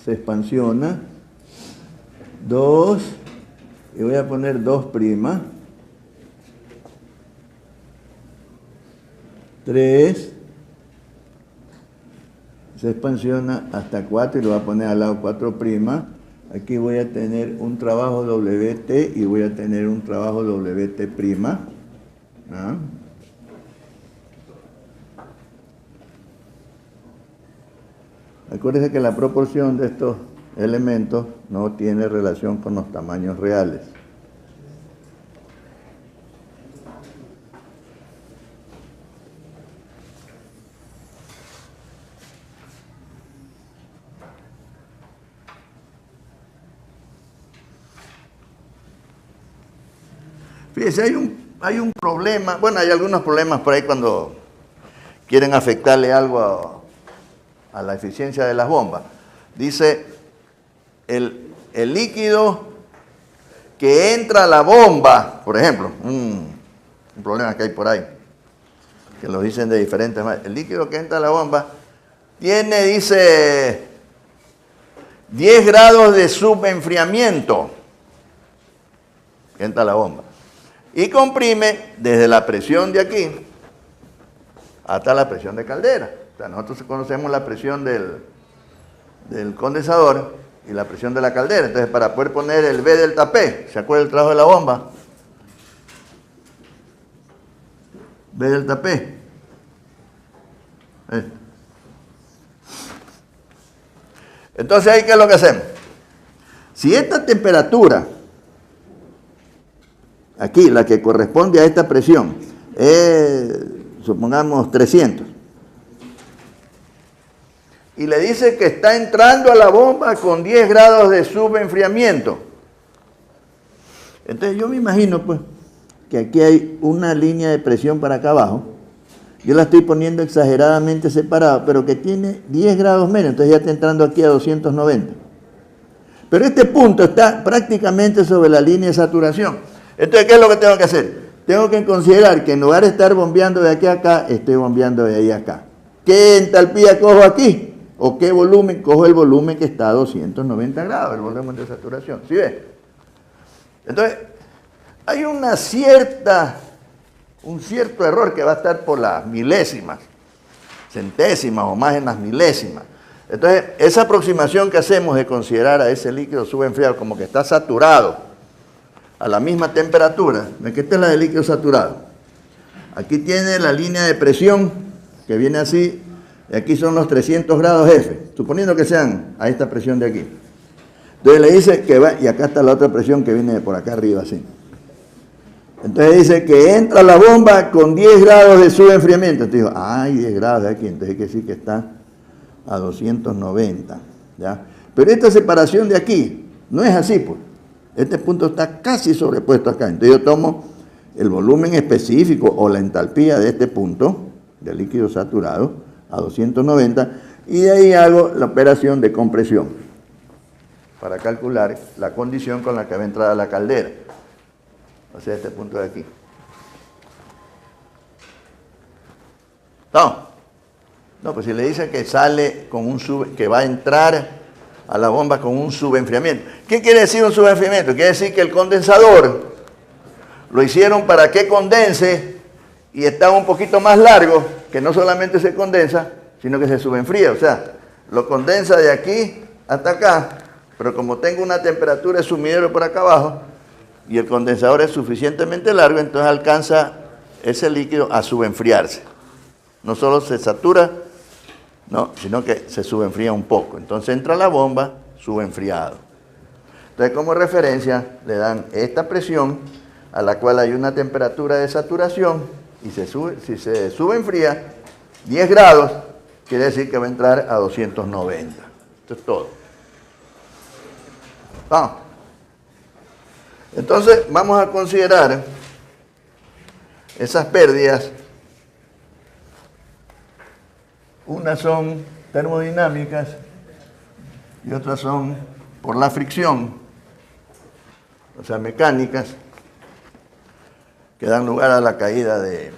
se expansiona. 2, y voy a poner 2'. 3, se expansiona hasta 4 y lo voy a poner al lado 4'. Aquí voy a tener un trabajo WT y voy a tener un trabajo WT'. ¿Ah? Acuérdense que la proporción de estos elementos no tiene relación con los tamaños reales. Fíjense, hay un problema, bueno, hay algunos problemas por ahí cuando quieren afectarle algo a la eficiencia de las bombas. Dice, el líquido que entra a la bomba, por ejemplo, un problema que hay por ahí, que lo dicen de diferentes maneras, el líquido que entra a la bomba tiene, dice, 10 grados de subenfriamiento que entra a la bomba. Y comprime desde la presión de aquí hasta la presión de caldera. O sea, nosotros conocemos la presión del condensador y la presión de la caldera. Entonces, para poder poner el B delta P, ¿se acuerda el trabajo de la bomba? B delta P. Entonces, ¿ahí qué es lo que hacemos? Si esta temperatura, aquí, la que corresponde a esta presión, es, supongamos, 300, y le dice que está entrando a la bomba con 10 grados de subenfriamiento. Entonces yo me imagino pues que aquí hay una línea de presión para acá abajo. Yo la estoy poniendo exageradamente separada, pero que tiene 10 grados menos, entonces ya está entrando aquí a 290. Pero este punto está prácticamente sobre la línea de saturación. Entonces, ¿qué es lo que tengo que hacer? Tengo que considerar que en lugar de estar bombeando de aquí a acá, estoy bombeando de ahí a acá. ¿Qué entalpía cojo aquí? ¿O qué volumen? Cojo el volumen que está a 290 grados, el volumen de saturación. ¿Sí ves? Entonces, hay un cierto error que va a estar por las milésimas, centésimas o más en las milésimas. Entonces, esa aproximación que hacemos de considerar a ese líquido subenfriado como que está saturado a la misma temperatura, que esta es la de líquido saturado. Aquí tiene la línea de presión que viene así. Y aquí son los 300 grados F, suponiendo que sean a esta presión de aquí. Entonces le dice que va, y acá está la otra presión que viene de por acá arriba, así. Entonces dice que entra la bomba con 10 grados de subenfriamiento. Entonces digo, hay 10 grados de aquí, entonces hay que decir que está a 290, ¿ya? Pero esta separación de aquí no es así, pues. Este punto está casi sobrepuesto acá. Entonces yo tomo el volumen específico o la entalpía de este punto, del líquido saturado, a 290, y de ahí hago la operación de compresión para calcular la condición con la que va a entrar a la caldera. O sea, este punto de aquí. No, pues si le dice que sale con que va a entrar a la bomba con un subenfriamiento. ¿Qué quiere decir un subenfriamiento? Quiere decir que el condensador lo hicieron para que condense y está un poquito más largo, que no solamente se condensa, sino que se subenfría. O sea, lo condensa de aquí hasta acá, pero como tengo una temperatura de sumidero por acá abajo y el condensador es suficientemente largo, entonces alcanza ese líquido a subenfriarse. No solo se satura, no, sino que se subenfría un poco. Entonces entra la bomba subenfriado. Entonces, como referencia, le dan esta presión a la cual hay una temperatura de saturación y si se subenfría 10 grados, quiere decir que va a entrar a 290. Esto es todo. Vamos. Entonces, vamos a considerar esas pérdidas. Unas son termodinámicas y otras son por la fricción, o sea, mecánicas, que dan lugar a la caída de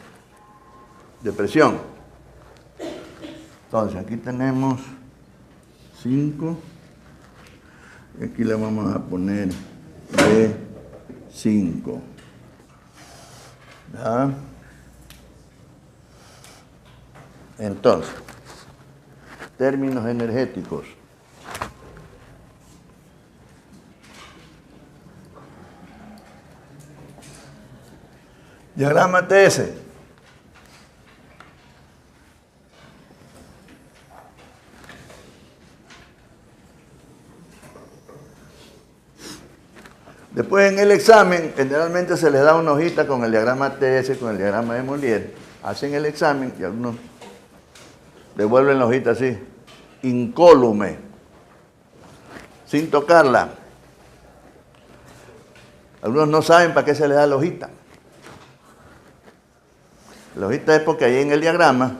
presión. Entonces, aquí tenemos 5, y aquí le vamos a poner B5. ¿Ya? Entonces, términos energéticos. Diagrama TS. Después en el examen, generalmente se les da una hojita con el diagrama TS, con el diagrama de Mollier. Hacen el examen y algunos devuelven la hojita así, incólume, sin tocarla. Algunos no saben para qué se les da la hojita. La hojita es porque ahí en el diagrama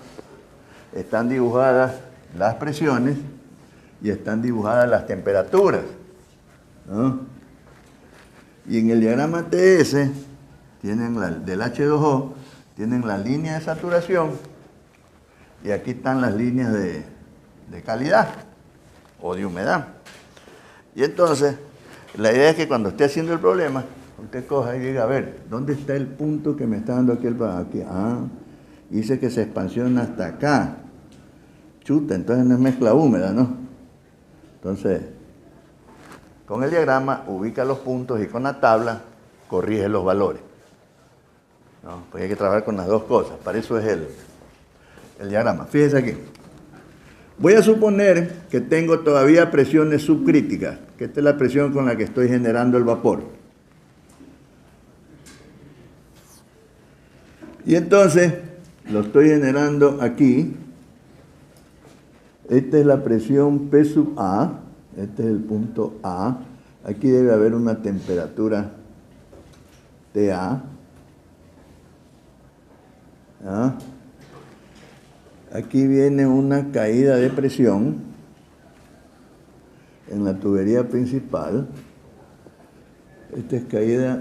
están dibujadas las presiones y están dibujadas las temperaturas, ¿no? Y en el diagrama TS, tienen del H2O, tienen la línea de saturación y aquí están las líneas de calidad o de humedad. Y entonces, la idea es que cuando esté haciendo el problema, usted coja y diga, a ver, ¿dónde está el punto que me está dando aquí? Aquí. Ah, dice que se expansiona hasta acá. Chuta, entonces no es mezcla húmeda, ¿no? Entonces, con el diagrama ubica los puntos y con la tabla corrige los valores. ¿No? Pues hay que trabajar con las dos cosas. Para eso es el diagrama. Fíjese aquí. Voy a suponer que tengo todavía presiones subcríticas, que esta es la presión con la que estoy generando el vapor. Y entonces lo estoy generando aquí. Esta es la presión P sub A. Este es el punto A. Aquí debe haber una temperatura TA. ¿Ah? Aquí viene una caída de presión en la tubería principal. Esta es caída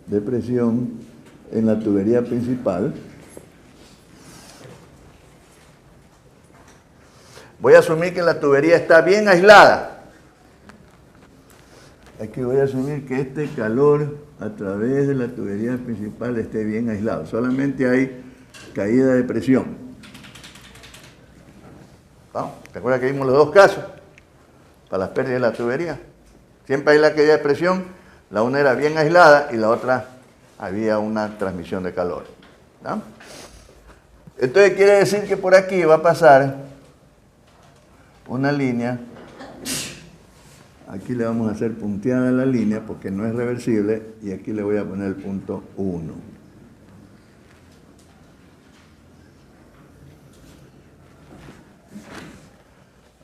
de presión en la tubería principal. Voy a asumir que la tubería está bien aislada. Aquí voy a asumir que este calor a través de la tubería principal esté bien aislado. Solamente hay caída de presión. ¿No? ¿Te acuerdas que vimos los dos casos? Para las pérdidas de la tubería. Siempre hay la caída de presión. La una era bien aislada y la otra había una transmisión de calor. ¿No? Entonces quiere decir que por aquí va a pasar una línea. Aquí le vamos a hacer punteada la línea porque no es reversible y aquí le voy a poner el punto 1.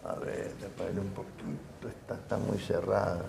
A ver, taparle un poquito, esta está muy cerrada.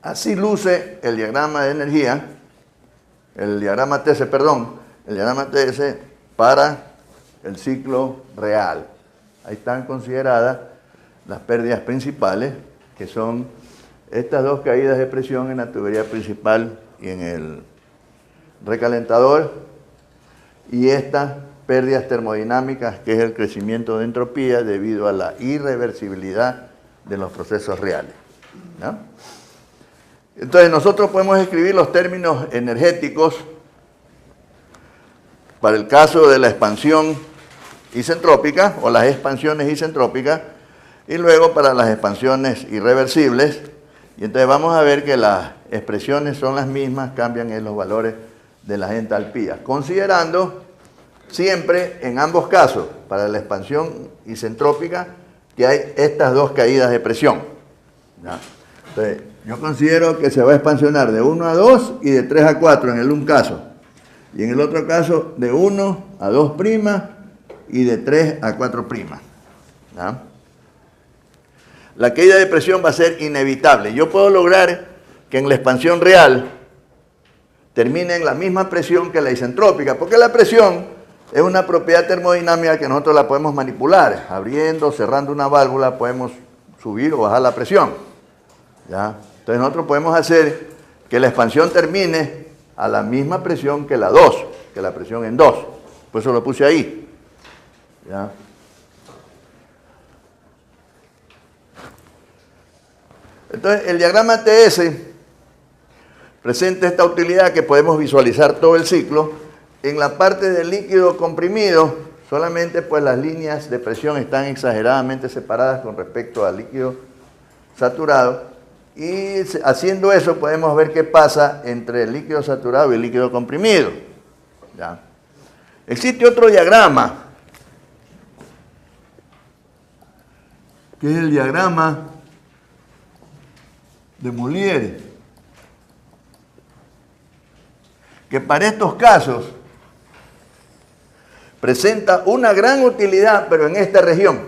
Así luce el diagrama de energía, el diagrama TS, perdón, el diagrama TS para el ciclo real. Ahí están consideradas las pérdidas principales, que son estas dos caídas de presión en la tubería principal y en el recalentador, y estas pérdidas termodinámicas, que es el crecimiento de entropía debido a la irreversibilidad de los procesos reales, ¿no? Entonces nosotros podemos escribir los términos energéticos para el caso de la expansión isentrópica o las expansiones isentrópicas, y luego para las expansiones irreversibles. Y entonces vamos a ver que las expresiones son las mismas, cambian en los valores de las entalpías, considerando siempre en ambos casos, para la expansión isentrópica, que hay estas dos caídas de presión, ¿no? Entonces, yo considero que se va a expansionar de 1 a 2 y de 3 a 4 en el un caso, y en el otro caso de 1 a 2' y de 3 a 4', ¿no? La caída de presión va a ser inevitable. Yo puedo lograr que en la expansión real termine en la misma presión que la isentrópica, porque la presión es una propiedad termodinámica que nosotros la podemos manipular. Abriendo, cerrando una válvula, podemos subir o bajar la presión, ¿ya? Entonces nosotros podemos hacer que la expansión termine a la misma presión que la 2, que la presión en 2. Por eso lo puse ahí, ¿ya? Entonces el diagrama TS presenta esta utilidad que podemos visualizar todo el ciclo. En la parte del líquido comprimido, solamente pues las líneas de presión están exageradamente separadas con respecto al líquido saturado, y haciendo eso podemos ver qué pasa entre el líquido saturado y el líquido comprimido, ¿ya? Existe otro diagrama, que es el diagrama de Molière, que para estos casos presenta una gran utilidad, pero en esta región,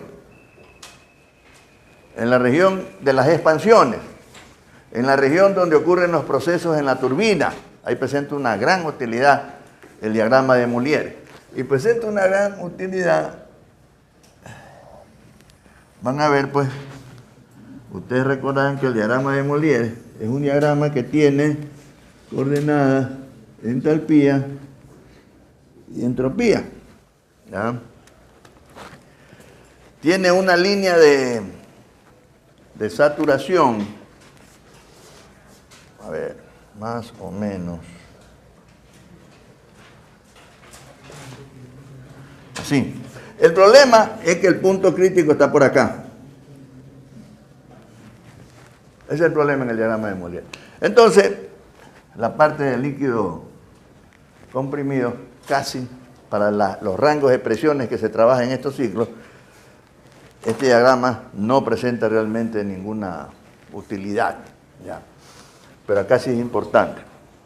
en la región de las expansiones, en la región donde ocurren los procesos en la turbina. Ahí presenta una gran utilidad el diagrama de Molière. Y presenta una gran utilidad, van a ver pues, ustedes recordarán que el diagrama de Molière es un diagrama que tiene coordenadas, entalpía y entropía, ¿ya? Tiene una línea de saturación, a ver, más o menos así. El problema es que el punto crítico está por acá. Ese es el problema en el diagrama de Molière. Entonces, la parte del líquido comprimido, casi para los rangos de presiones que se trabajan en estos ciclos, este diagrama no presenta realmente ninguna utilidad, ¿ya? Pero acá sí es importante,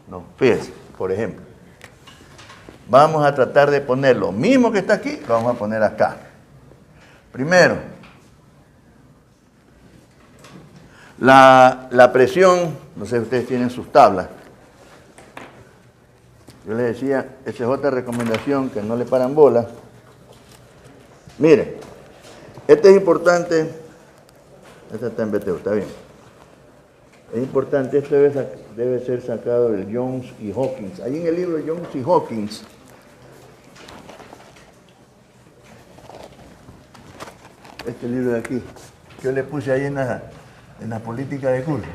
¿no? Fíjense, por ejemplo, vamos a tratar de poner lo mismo que está aquí, lo vamos a poner acá. Primero, la presión, no sé si ustedes tienen sus tablas. Yo les decía, esa es otra recomendación, que no le paran bola. Miren, este es importante, esta está en BTU, está bien. Es importante, esto debe ser sacado del Jones y Hawkins. Ahí en el libro Jones y Hawkins, este libro de aquí, yo le puse ahí en la política de curso.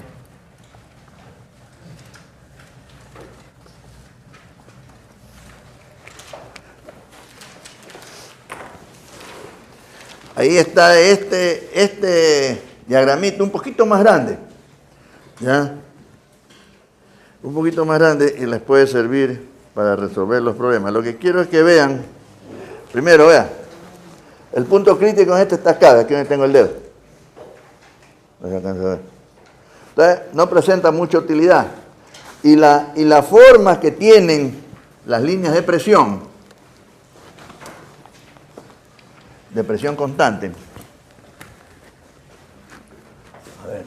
Ahí está este diagramito un poquito más grande, ¿ya? Un poquito más grande, y les puede servir para resolver los problemas. Lo que quiero es que vean, primero vean, el punto crítico en este está acá, aquí donde tengo el dedo. No se alcanza a ver. Entonces, no presenta mucha utilidad. Y la forma que tienen las líneas de presión constante. A ver.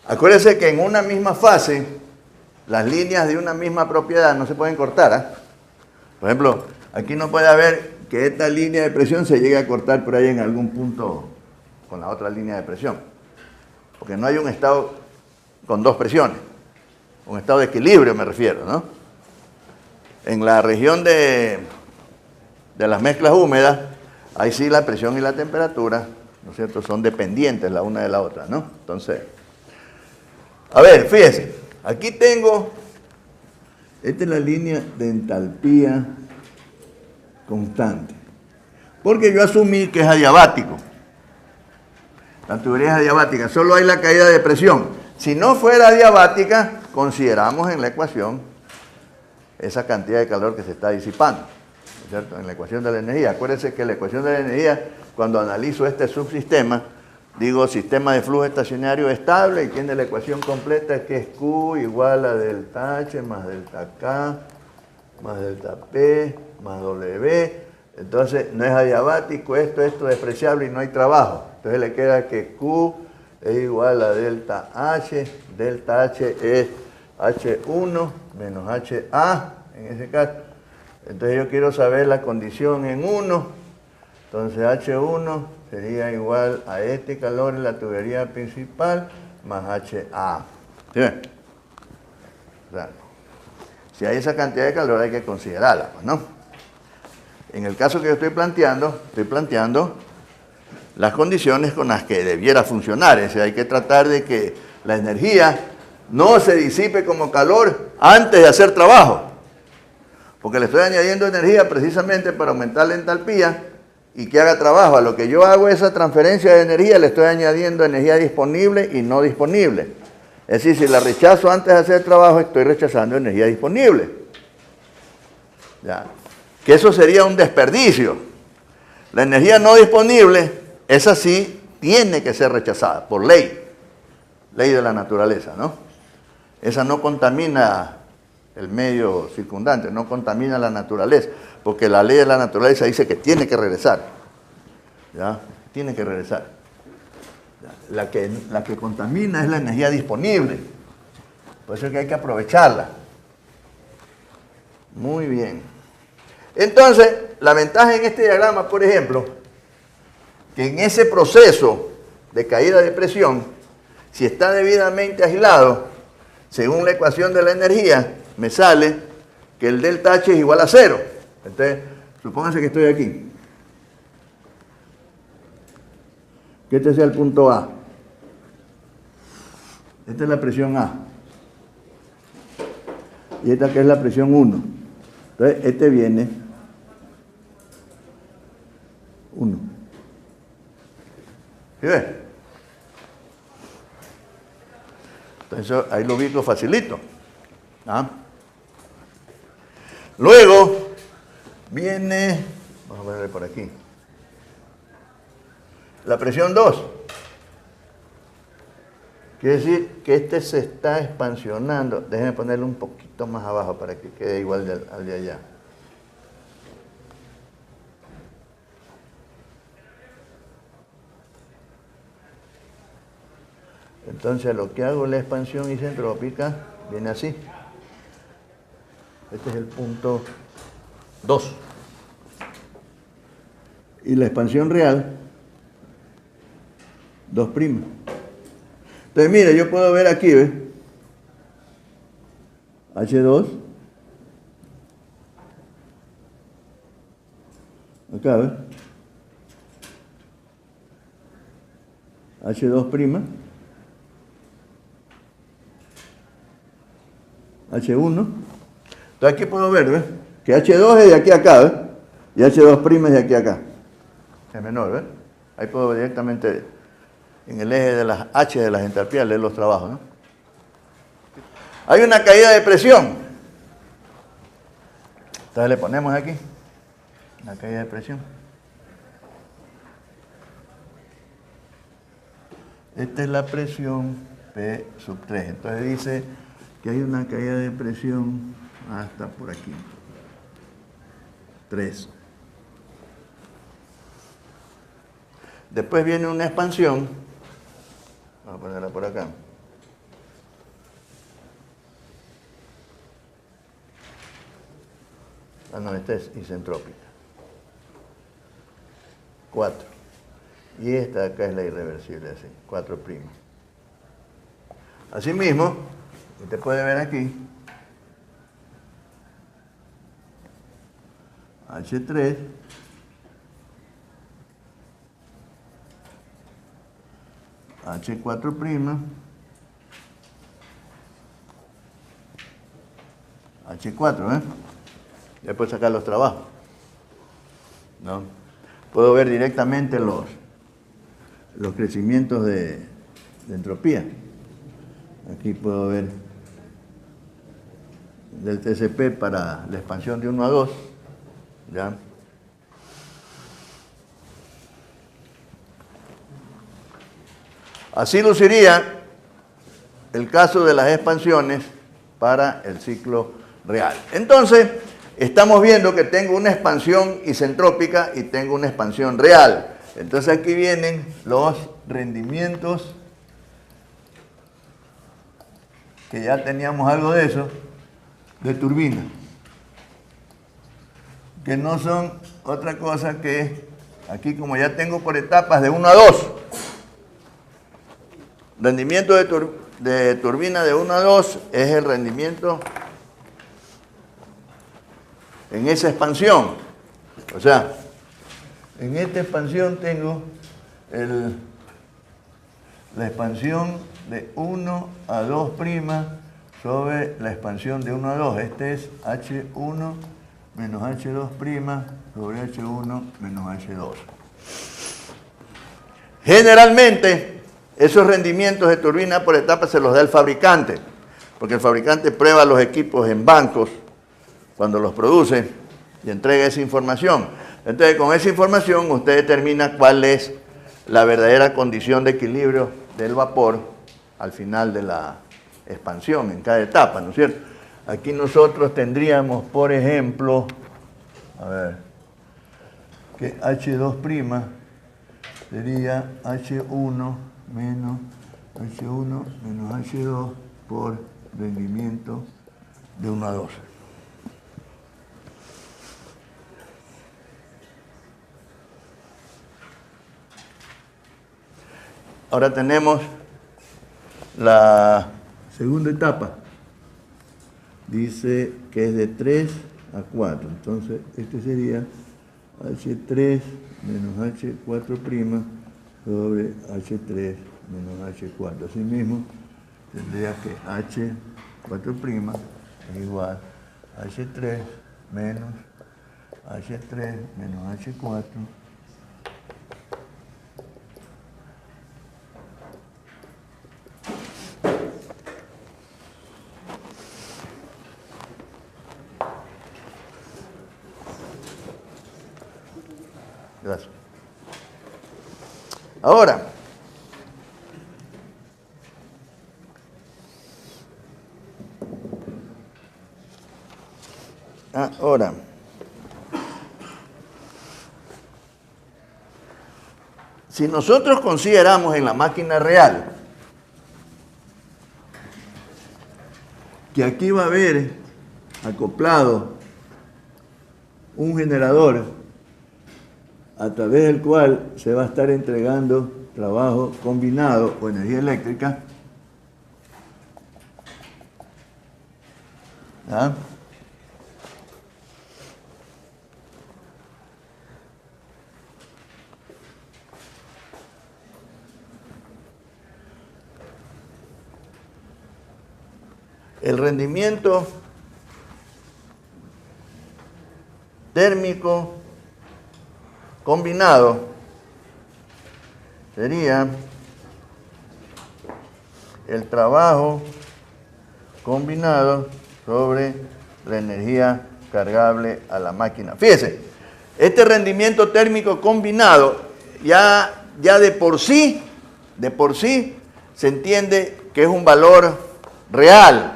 Acuérdense que en una misma fase, las líneas de una misma propiedad no se pueden cortar, ¿eh? Por ejemplo, aquí no puede haber que esta línea de presión se llegue a cortar por ahí en algún punto con la otra línea de presión. Porque no hay un estado con dos presiones. Un estado de equilibrio me refiero, ¿no? En la región de las mezclas húmedas, ahí sí la presión y la temperatura, ¿no es cierto?, son dependientes la una de la otra, ¿no? Entonces, a ver, fíjense, aquí tengo, esta es la línea de entalpía constante, porque yo asumí que es adiabático. La tubería es adiabática, solo hay la caída de presión. Si no fuera adiabática, consideramos en la ecuación esa cantidad de calor que se está disipando, ¿no es cierto?, en la ecuación de la energía. Acuérdense que la ecuación de la energía, cuando analizo este subsistema, digo sistema de flujo estacionario estable y tiene la ecuación completa que es Q igual a delta H más delta K más delta P más W. Entonces no es adiabático, esto es despreciable y no hay trabajo. Entonces le queda que Q es igual a delta H es H1 menos HA en ese caso. Entonces yo quiero saber la condición en 1. Entonces H1 sería igual a este calor en la tubería principal más HA. ¿Sí ven? O sea, si hay esa cantidad de calor hay que considerarla, pues, ¿no? En el caso que yo estoy planteando las condiciones con las que debiera funcionar. Es decir, hay que tratar de que la energía no se disipe como calor antes de hacer trabajo. Porque le estoy añadiendo energía precisamente para aumentar la entalpía y que haga trabajo. A lo que yo hago esa transferencia de energía, le estoy añadiendo energía disponible y no disponible. Es decir, si la rechazo antes de hacer trabajo, estoy rechazando energía disponible. ¿Ya? Que eso sería un desperdicio. La energía no disponible, esa sí tiene que ser rechazada por ley. Ley de la naturaleza, ¿no? Esa no contamina el medio circundante, no contamina la naturaleza, porque la ley de la naturaleza dice que tiene que regresar. ¿Ya? Tiene que regresar. ¿Ya? La que contamina es la energía disponible. Por eso es que hay que aprovecharla. Muy bien. Entonces, la ventaja en este diagrama, por ejemplo, que en ese proceso de caída de presión, si está debidamente aislado, según la ecuación de la energía, me sale que el delta H es igual a 0. Entonces, supónganse que estoy aquí. Que este sea el punto A. Esta es la presión A. Y esta que es la presión 1. Entonces, este viene 1. ¿Sí ves? Entonces, ahí lo ubico facilito. ¿Ah? Luego viene, vamos a verle por aquí, la presión 2. Quiere decir que este se está expansionando. Déjenme ponerlo un poquito más abajo para que quede igual al de allá. Entonces lo que hago, la expansión isentrópica, viene así. Este es el punto 2. Y la expansión real, 2'. Entonces, mire, yo puedo ver aquí, ¿ves? H2. Acá, ¿ves? H2'. H1. Entonces aquí puedo ver, ¿ves? Que H2 es de aquí a acá, ¿ves? Y H2' es de aquí a acá. Es menor, ¿ves? Ahí puedo directamente en el eje de las H de las entalpías leer los trabajos, ¿no? Hay una caída de presión. Entonces le ponemos aquí la caída de presión. Esta es la presión P sub 3. Entonces dice que hay una caída de presión hasta por aquí. 3. Después viene una expansión. Vamos a ponerla por acá. Ah, no, esta es isentrópica. 4. Y esta de acá es la irreversible, así, 4'. Asimismo, usted puede ver aquí, H3, H4', H4, ¿eh? Ya puedo sacar los trabajos, ¿no? Puedo ver directamente los crecimientos de entropía. Aquí puedo ver del TCP para la expansión de 1 a 2, ¿ya? Así luciría el caso de las expansiones para el ciclo real. Entonces, estamos viendo que tengo una expansión isentrópica y tengo una expansión real. Entonces aquí vienen los rendimientos, que ya teníamos algo de eso, de turbina, que no son otra cosa que, aquí como ya tengo por etapas de 1 a 2, rendimiento de turbina de 1 a 2 es el rendimiento en esa expansión. O sea, en esta expansión tengo la expansión de 1 a 2' sobre la expansión de 1 a 2. Este es H1 menos H2' sobre H1 menos H2. Generalmente, esos rendimientos de turbina por etapas se los da el fabricante, porque el fabricante prueba los equipos en bancos cuando los produce y entrega esa información. Entonces, con esa información usted determina cuál es la verdadera condición de equilibrio del vapor al final de la expansión en cada etapa, ¿no es cierto? Aquí nosotros tendríamos, por ejemplo, a ver, que H2' sería H1 menos H2 por rendimiento de 1 a 2. Ahora tenemos la segunda etapa. Dice que es de 3 a 4. Entonces, este sería H3 menos H4' sobre H3 menos H4. Asimismo, tendría que H4' es igual a H3 menos H4. Gracias. Ahora, si nosotros consideramos en la máquina real que aquí va a haber acoplado un generador a través del cual se va a estar entregando trabajo combinado o energía eléctrica, ¿ah? El rendimiento térmico combinado sería el trabajo combinado sobre la energía cargable a la máquina. Fíjese, este rendimiento térmico combinado ya de por sí se entiende que es un valor real.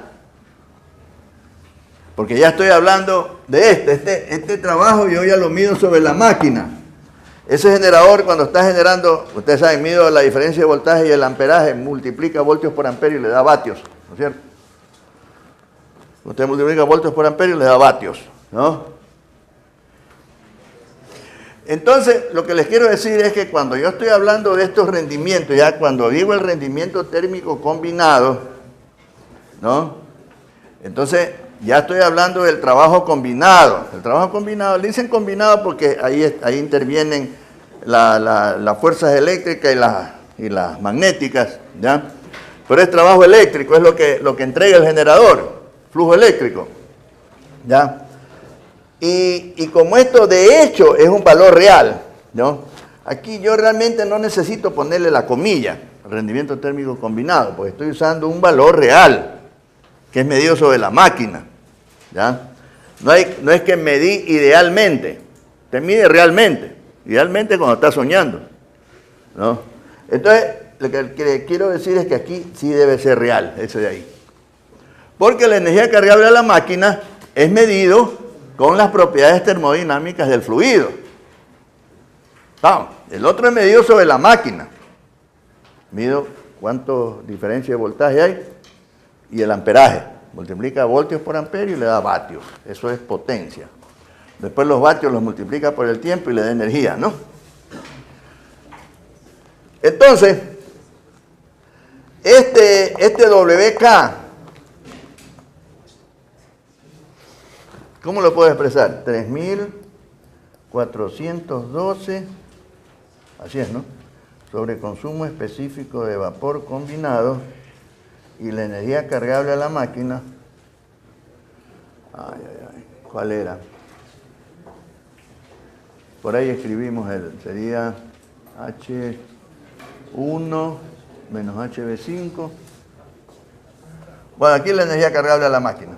Porque ya estoy hablando de este trabajo yo ya lo mido sobre la máquina. Ese generador cuando está generando, ustedes saben, mido la diferencia de voltaje y el amperaje, multiplica voltios por amperio y le da vatios, ¿no es cierto? Usted multiplica voltios por amperio y le da vatios, ¿no? Entonces, lo que les quiero decir es que cuando yo estoy hablando de estos rendimientos, ya cuando digo el rendimiento térmico combinado, ¿no? Entonces, ya estoy hablando del trabajo combinado. El trabajo combinado, le dicen combinado porque ahí intervienen las fuerzas eléctricas y las magnéticas, ¿ya? Pero es trabajo eléctrico, es lo que entrega el generador, flujo eléctrico, ¿ya? Y como esto de hecho es un valor real, ¿no? Aquí yo realmente no necesito ponerle la comilla, rendimiento térmico combinado, porque estoy usando un valor real, que es medido sobre la máquina, ¿ya? No es que medí idealmente, te mide realmente, idealmente cuando estás soñando, ¿no? Entonces, lo que quiero decir es que aquí sí debe ser real, ese de ahí. Porque la energía cargable a la máquina es medido con las propiedades termodinámicas del fluido. Vamos, el otro es medido sobre la máquina. Mido cuánto diferencia de voltaje hay y el amperaje. Multiplica voltios por amperio y le da vatios. Eso es potencia. Después los vatios los multiplica por el tiempo y le da energía, ¿no? Entonces, este WK, ¿cómo lo puedo expresar? 3412, así es, ¿no? Sobre consumo específico de vapor combinado y la energía cargable a la máquina. ¿Cuál era? Por ahí escribimos sería H1 menos HB5. Bueno, aquí la energía cargable a la máquina.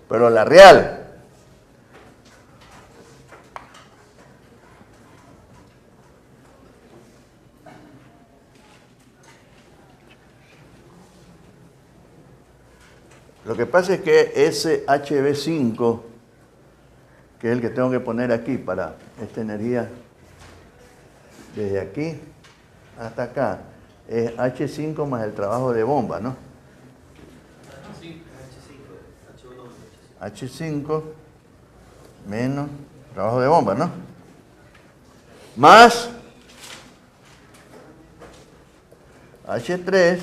Pero la real, lo que pasa es que ese HB5, que es el que tengo que poner aquí para esta energía, desde aquí hasta acá, es H5 más el trabajo de bomba, ¿no? H5 menos trabajo de bomba, ¿no? Más H3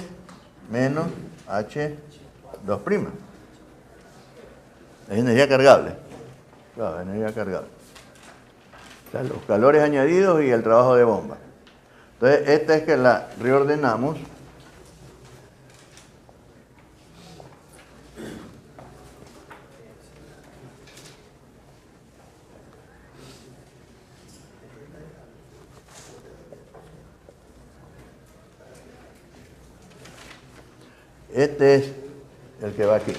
menos H2'. Es energía cargable. Claro, energía cargable. O sea, los calores añadidos y el trabajo de bomba. Entonces, esta es que la reordenamos. Este es el que va aquí.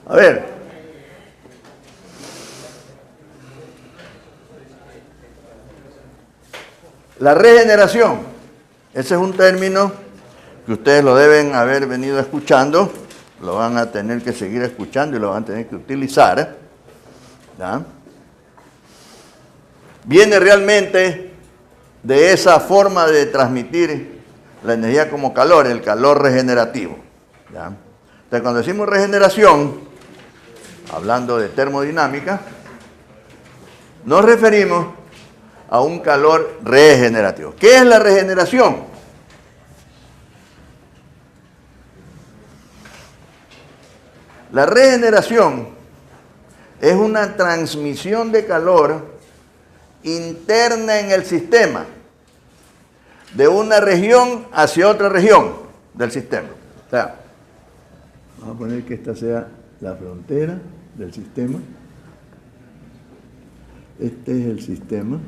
A ver, la regeneración, ese es un término que ustedes lo deben haber venido escuchando, lo van a tener que seguir escuchando y lo van a tener que utilizar, ¿ya? Viene realmente de esa forma de transmitir la energía como calor, el calor regenerativo, ¿ya? Entonces, cuando decimos regeneración, hablando de termodinámica, nos referimos a un calor regenerativo. ¿Qué es la regeneración? La regeneración es una transmisión de calor interna en el sistema, de una región hacia otra región del sistema. O sea, vamos a poner que esta sea la frontera del sistema. Este es el sistema.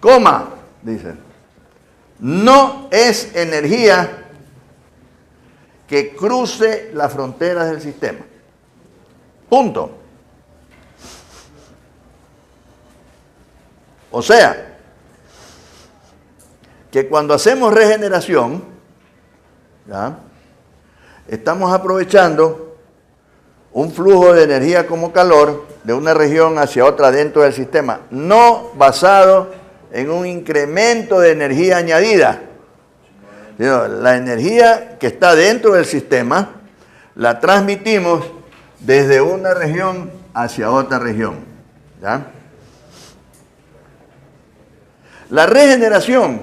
coma, dice, no es energía que cruce las fronteras del sistema. Punto. O sea, que cuando hacemos regeneración, ¿ya?, estamos aprovechando un flujo de energía como calor de una región hacia otra dentro del sistema, no basado en un incremento de energía añadida, sino la energía que está dentro del sistema la transmitimos desde una región hacia otra región, ¿ya? La regeneración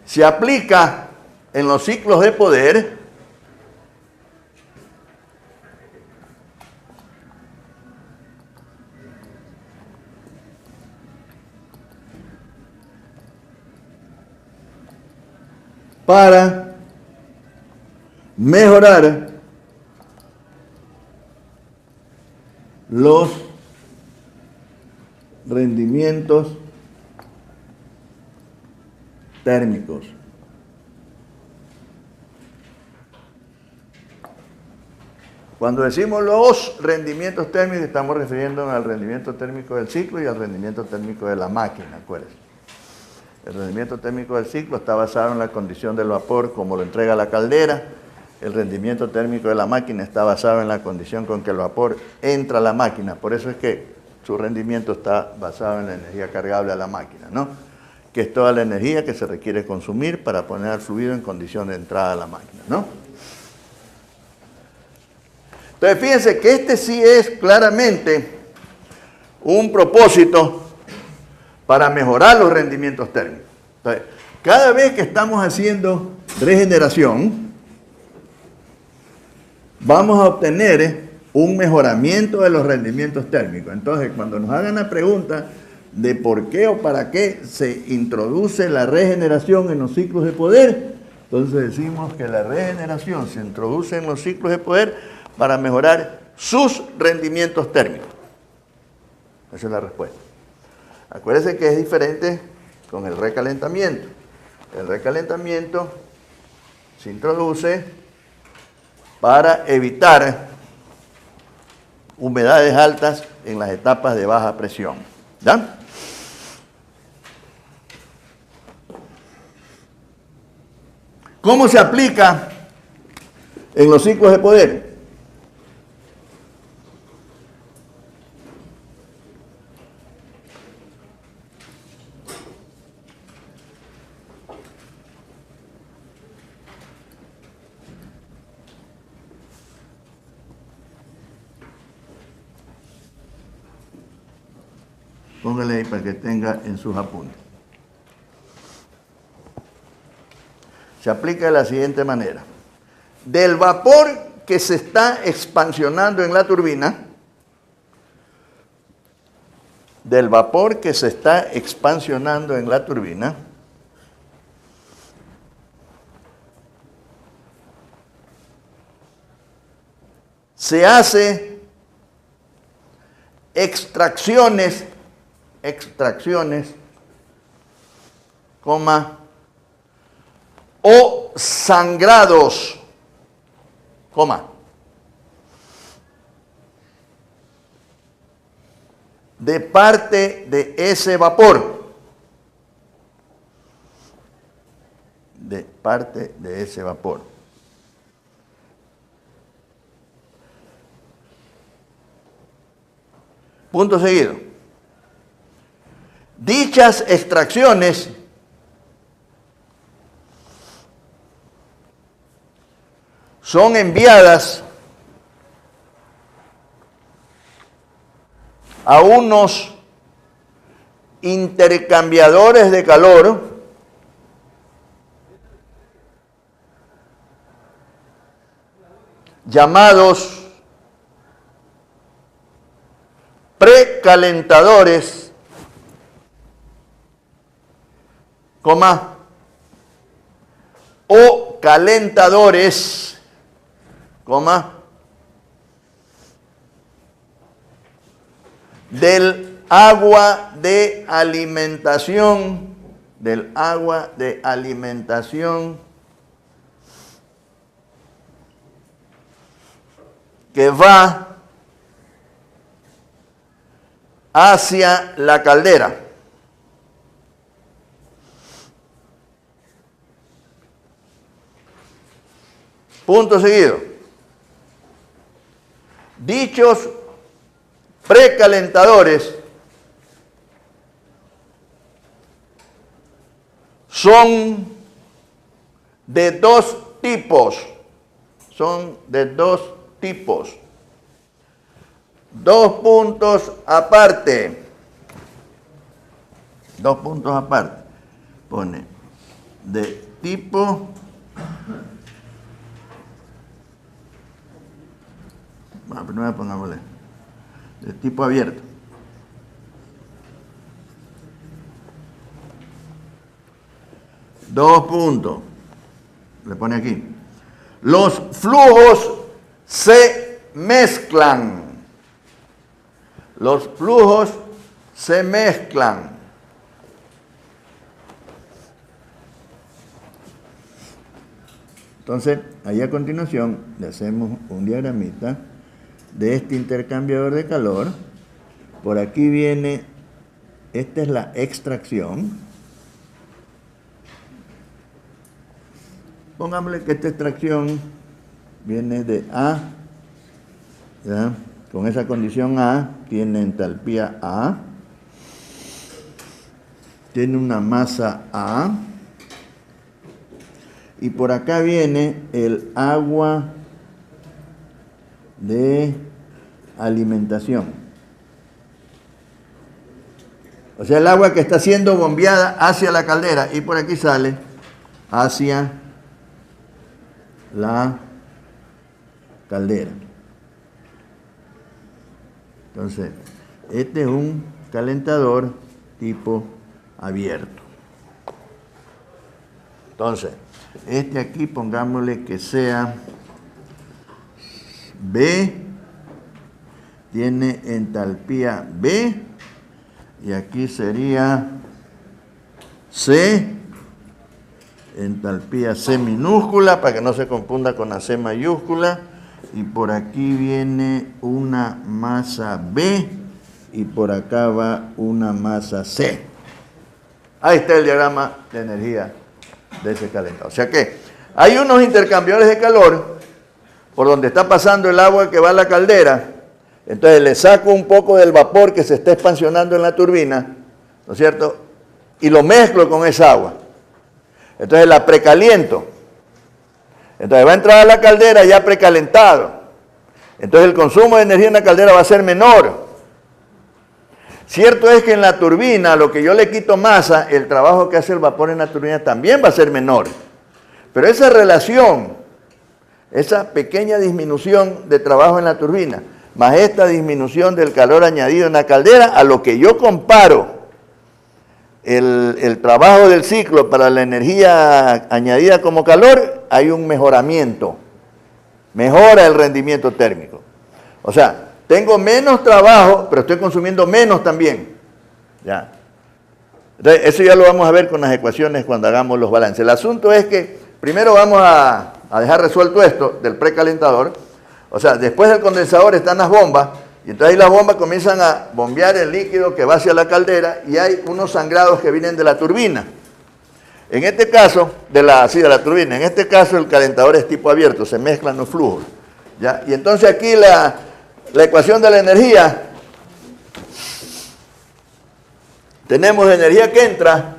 se aplica en los ciclos de poder para mejorar los rendimientos térmicos. Cuando decimos los rendimientos térmicos, estamos refiriéndonos al rendimiento térmico del ciclo y al rendimiento térmico de la máquina, acuérdense. El rendimiento térmico del ciclo está basado en la condición del vapor como lo entrega la caldera. El rendimiento térmico de la máquina está basado en la condición con que el vapor entra a la máquina. Por eso es que su rendimiento está basado en la energía cargable a la máquina, ¿no?, que es toda la energía que se requiere consumir para poner al fluido en condición de entrada a la máquina, ¿no? Entonces, fíjense que este sí es claramente un propósito para mejorar los rendimientos térmicos. Entonces, cada vez que estamos haciendo regeneración, vamos a obtener un mejoramiento de los rendimientos térmicos. Entonces, cuando nos hagan la pregunta de por qué o para qué se introduce la regeneración en los ciclos de poder, entonces decimos que la regeneración se introduce en los ciclos de poder para mejorar sus rendimientos térmicos. Esa es la respuesta. Acuérdense que es diferente con el recalentamiento. El recalentamiento se introduce para evitar humedades altas en las etapas de baja presión, ¿ya? ¿Cómo se aplica en los ciclos de poder? Póngale ahí para que tenga en sus apuntes. Se aplica de la siguiente manera. Del vapor que se está expansionando en la turbina, se hace extracciones, o sangrados, de parte de ese vapor. Punto seguido. Dichas extracciones son enviadas a unos intercambiadores de calor llamados precalentadores, o calentadores coma, del agua de alimentación, que va hacia la caldera. Punto seguido. Dichos precalentadores son de dos tipos. Dos puntos aparte. Pone de tipo primero pongámosle de tipo abierto. Dos puntos. Le pone aquí. Los flujos se mezclan. Entonces, ahí a continuación le hacemos un diagramita de este intercambiador de calor. Por aquí viene, esta es la extracción. Pongámosle que esta extracción viene de A, ¿ya? Con esa condición A, tiene entalpía A, tiene una masa A, y por acá viene el agua de alimentación. O sea, el agua que está siendo bombeada hacia la caldera y por aquí sale hacia la caldera. Entonces, este es un calentador tipo abierto. Entonces, este aquí pongámosle que sea B, tiene entalpía B, y aquí sería C, entalpía C minúscula, para que no se confunda con la C mayúscula, y por aquí viene una masa B, y por acá va una masa C. Ahí está el diagrama de energía de ese calentador. O sea que hay unos intercambiadores de calor por donde está pasando el agua que va a la caldera. Entonces le saco un poco del vapor que se está expansionando en la turbina, ¿no es cierto? Y lo mezclo con esa agua. Entonces la precaliento. Entonces va a entrar a la caldera ya precalentado. Entonces el consumo de energía en la caldera va a ser menor. Cierto es que en la turbina, lo que yo le quito masa, el trabajo que hace el vapor en la turbina también va a ser menor. Pero esa relación, esa pequeña disminución de trabajo en la turbina, más esta disminución del calor añadido en la caldera, a lo que yo comparo el trabajo del ciclo para la energía añadida como calor, hay un mejoramiento. Mejora el rendimiento térmico. O sea, tengo menos trabajo, pero estoy consumiendo menos también. ¿Ya? Entonces, eso ya lo vamos a ver con las ecuaciones cuando hagamos los balances. El asunto es que primero vamos a dejar resuelto esto del precalentador. O sea, después del condensador están las bombas, y entonces ahí las bombas comienzan a bombear el líquido que va hacia la caldera, y hay unos sangrados que vienen de la turbina. En este caso, de la turbina, en este caso el calentador es tipo abierto, se mezclan los flujos. ¿Ya? Y entonces aquí la ecuación de la energía, tenemos energía que entra,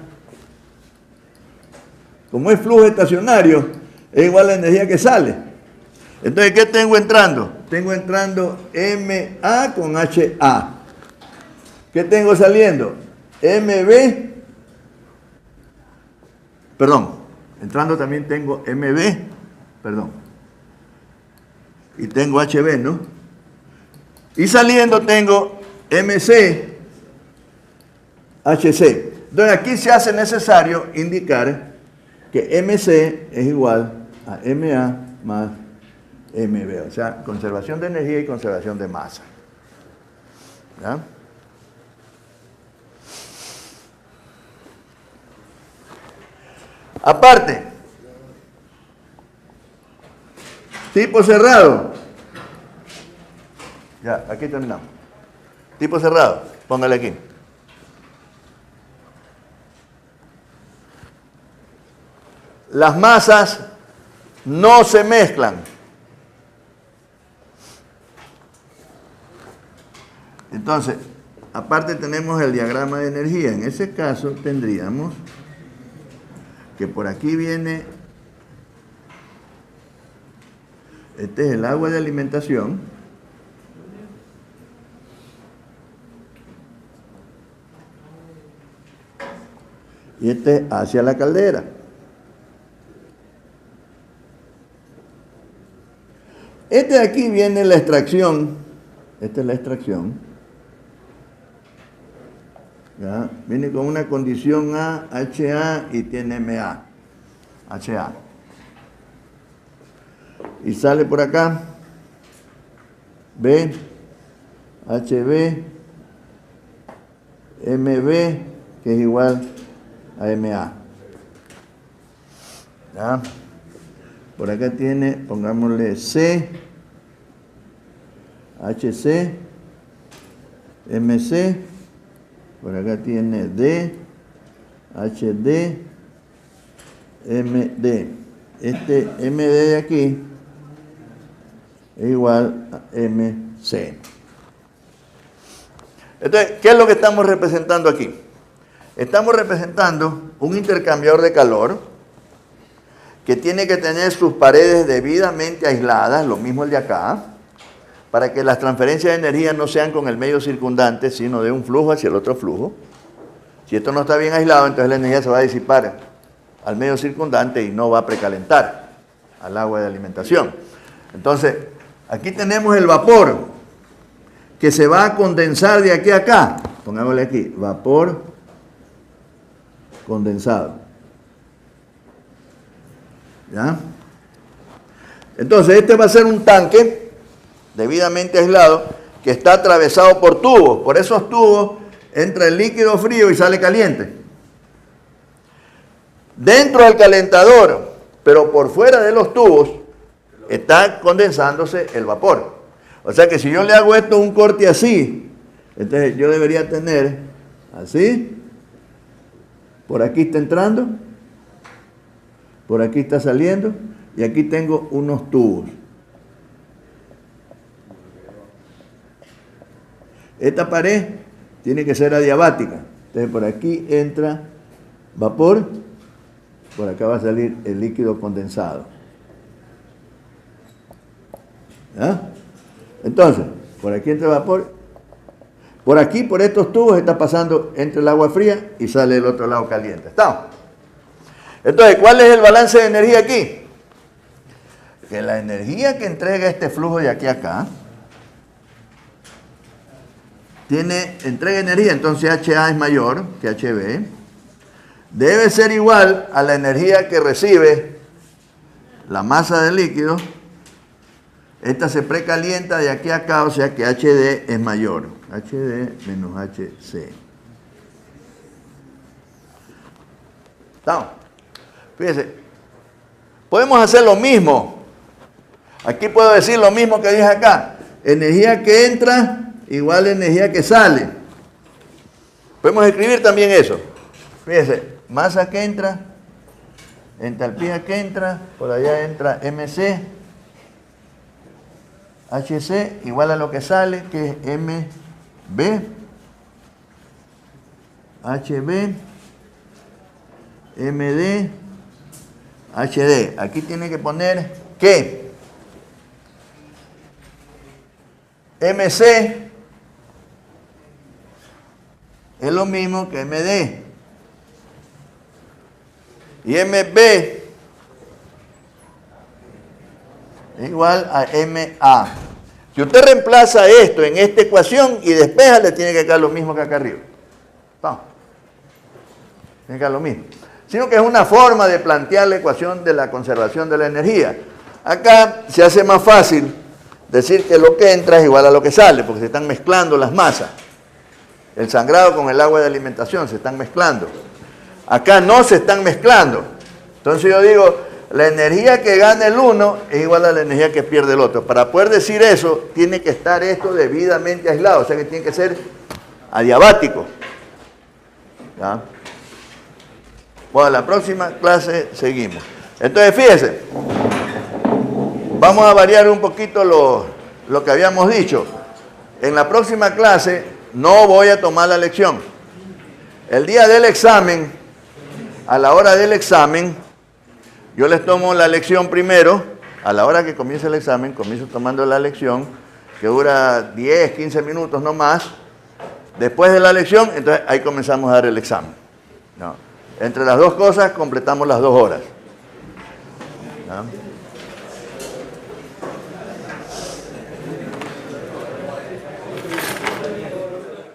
como es flujo estacionario, es igual a la energía que sale. Entonces, ¿qué tengo entrando? Tengo entrando MA con HA. ¿Qué tengo saliendo? MB, perdón, entrando también tengo MB, perdón, y tengo HB, ¿no? Y saliendo tengo MC, HC. Entonces aquí se hace necesario indicar que MC es igual a MA más mv, o sea, conservación de energía y conservación de masa. ¿Ya? Aparte, tipo cerrado. Ya, aquí terminamos. Tipo cerrado, póngale aquí. Las masas no se mezclan. Entonces, aparte tenemos el diagrama de energía. En ese caso tendríamos que por aquí viene, este es el agua de alimentación, y este hacia la caldera. Este de aquí viene la extracción, esta es la extracción, ¿ya? Viene con una condición A, HA y tiene MA, HA. Y sale por acá, B, HB, MB, que es igual a MA. ¿Ya? Por acá tiene, pongámosle C, HC, MC, por acá tiene D, HD, MD. Este MD de aquí es igual a MC. Entonces, ¿qué es lo que estamos representando aquí? Estamos representando un intercambiador de calor que tiene que tener sus paredes debidamente aisladas, lo mismo el de acá, para que las transferencias de energía no sean con el medio circundante, sino de un flujo hacia el otro flujo. Si esto no está bien aislado, entonces la energía se va a disipar al medio circundante y no va a precalentar al agua de alimentación. Entonces, aquí tenemos el vapor que se va a condensar de aquí a acá. Pongámosle aquí, vapor condensado. ¿Ya? Entonces, este va a ser un tanque debidamente aislado que está atravesado por tubos. Por esos tubos entra el líquido frío y sale caliente. Dentro del calentador, pero por fuera de los tubos, está condensándose el vapor. O sea que si yo le hago esto un corte así, entonces yo debería tener así, por aquí está entrando, por aquí está saliendo, y aquí tengo unos tubos. Esta pared tiene que ser adiabática. Entonces por aquí entra vapor, por acá va a salir el líquido condensado. ¿Ya? Entonces, por aquí entra vapor, por aquí, por estos tubos, está pasando entre el agua fría y sale del otro lado caliente. ¿Estamos? Entonces, ¿cuál es el balance de energía aquí? Que la energía que entrega este flujo de aquí a acá entrega energía, entonces HA es mayor que HB, debe ser igual a la energía que recibe la masa del líquido. Esta se precalienta de aquí a acá, o sea que HD es mayor, HD menos HC. ¿Estamos? Fíjense, podemos hacer lo mismo. Aquí puedo decir lo mismo que dije acá. Energía que entra igual a energía que sale. Podemos escribir también eso. Fíjense, masa que entra, entalpía que entra, por allá entra MC, HC igual a lo que sale, que es MB, HB, MD, HD. Aquí tiene que poner que MC es lo mismo que MD. Y MB es igual a MA. Si usted reemplaza esto en esta ecuación y despeja, le tiene que quedar lo mismo que acá arriba. ¿Estamos? Tiene que quedar lo mismo. Sino que es una forma de plantear la ecuación de la conservación de la energía. Acá se hace más fácil decir que lo que entra es igual a lo que sale, porque se están mezclando las masas. El sangrado con el agua de alimentación se están mezclando. Acá no se están mezclando. Entonces yo digo, la energía que gana el uno es igual a la energía que pierde el otro. Para poder decir eso, tiene que estar esto debidamente aislado, o sea que tiene que ser adiabático. ¿Ya? Bueno, la próxima clase seguimos. Entonces, fíjense, vamos a variar un poquito lo que habíamos dicho. En la próxima clase no voy a tomar la lección. El día del examen, a la hora del examen, yo les tomo la lección primero. A la hora que comience el examen, comienzo tomando la lección, que dura 10, 15 minutos no más. Después de la lección, entonces ahí comenzamos a dar el examen. ¿No? Entre las dos cosas completamos las 2 horas. ¿No?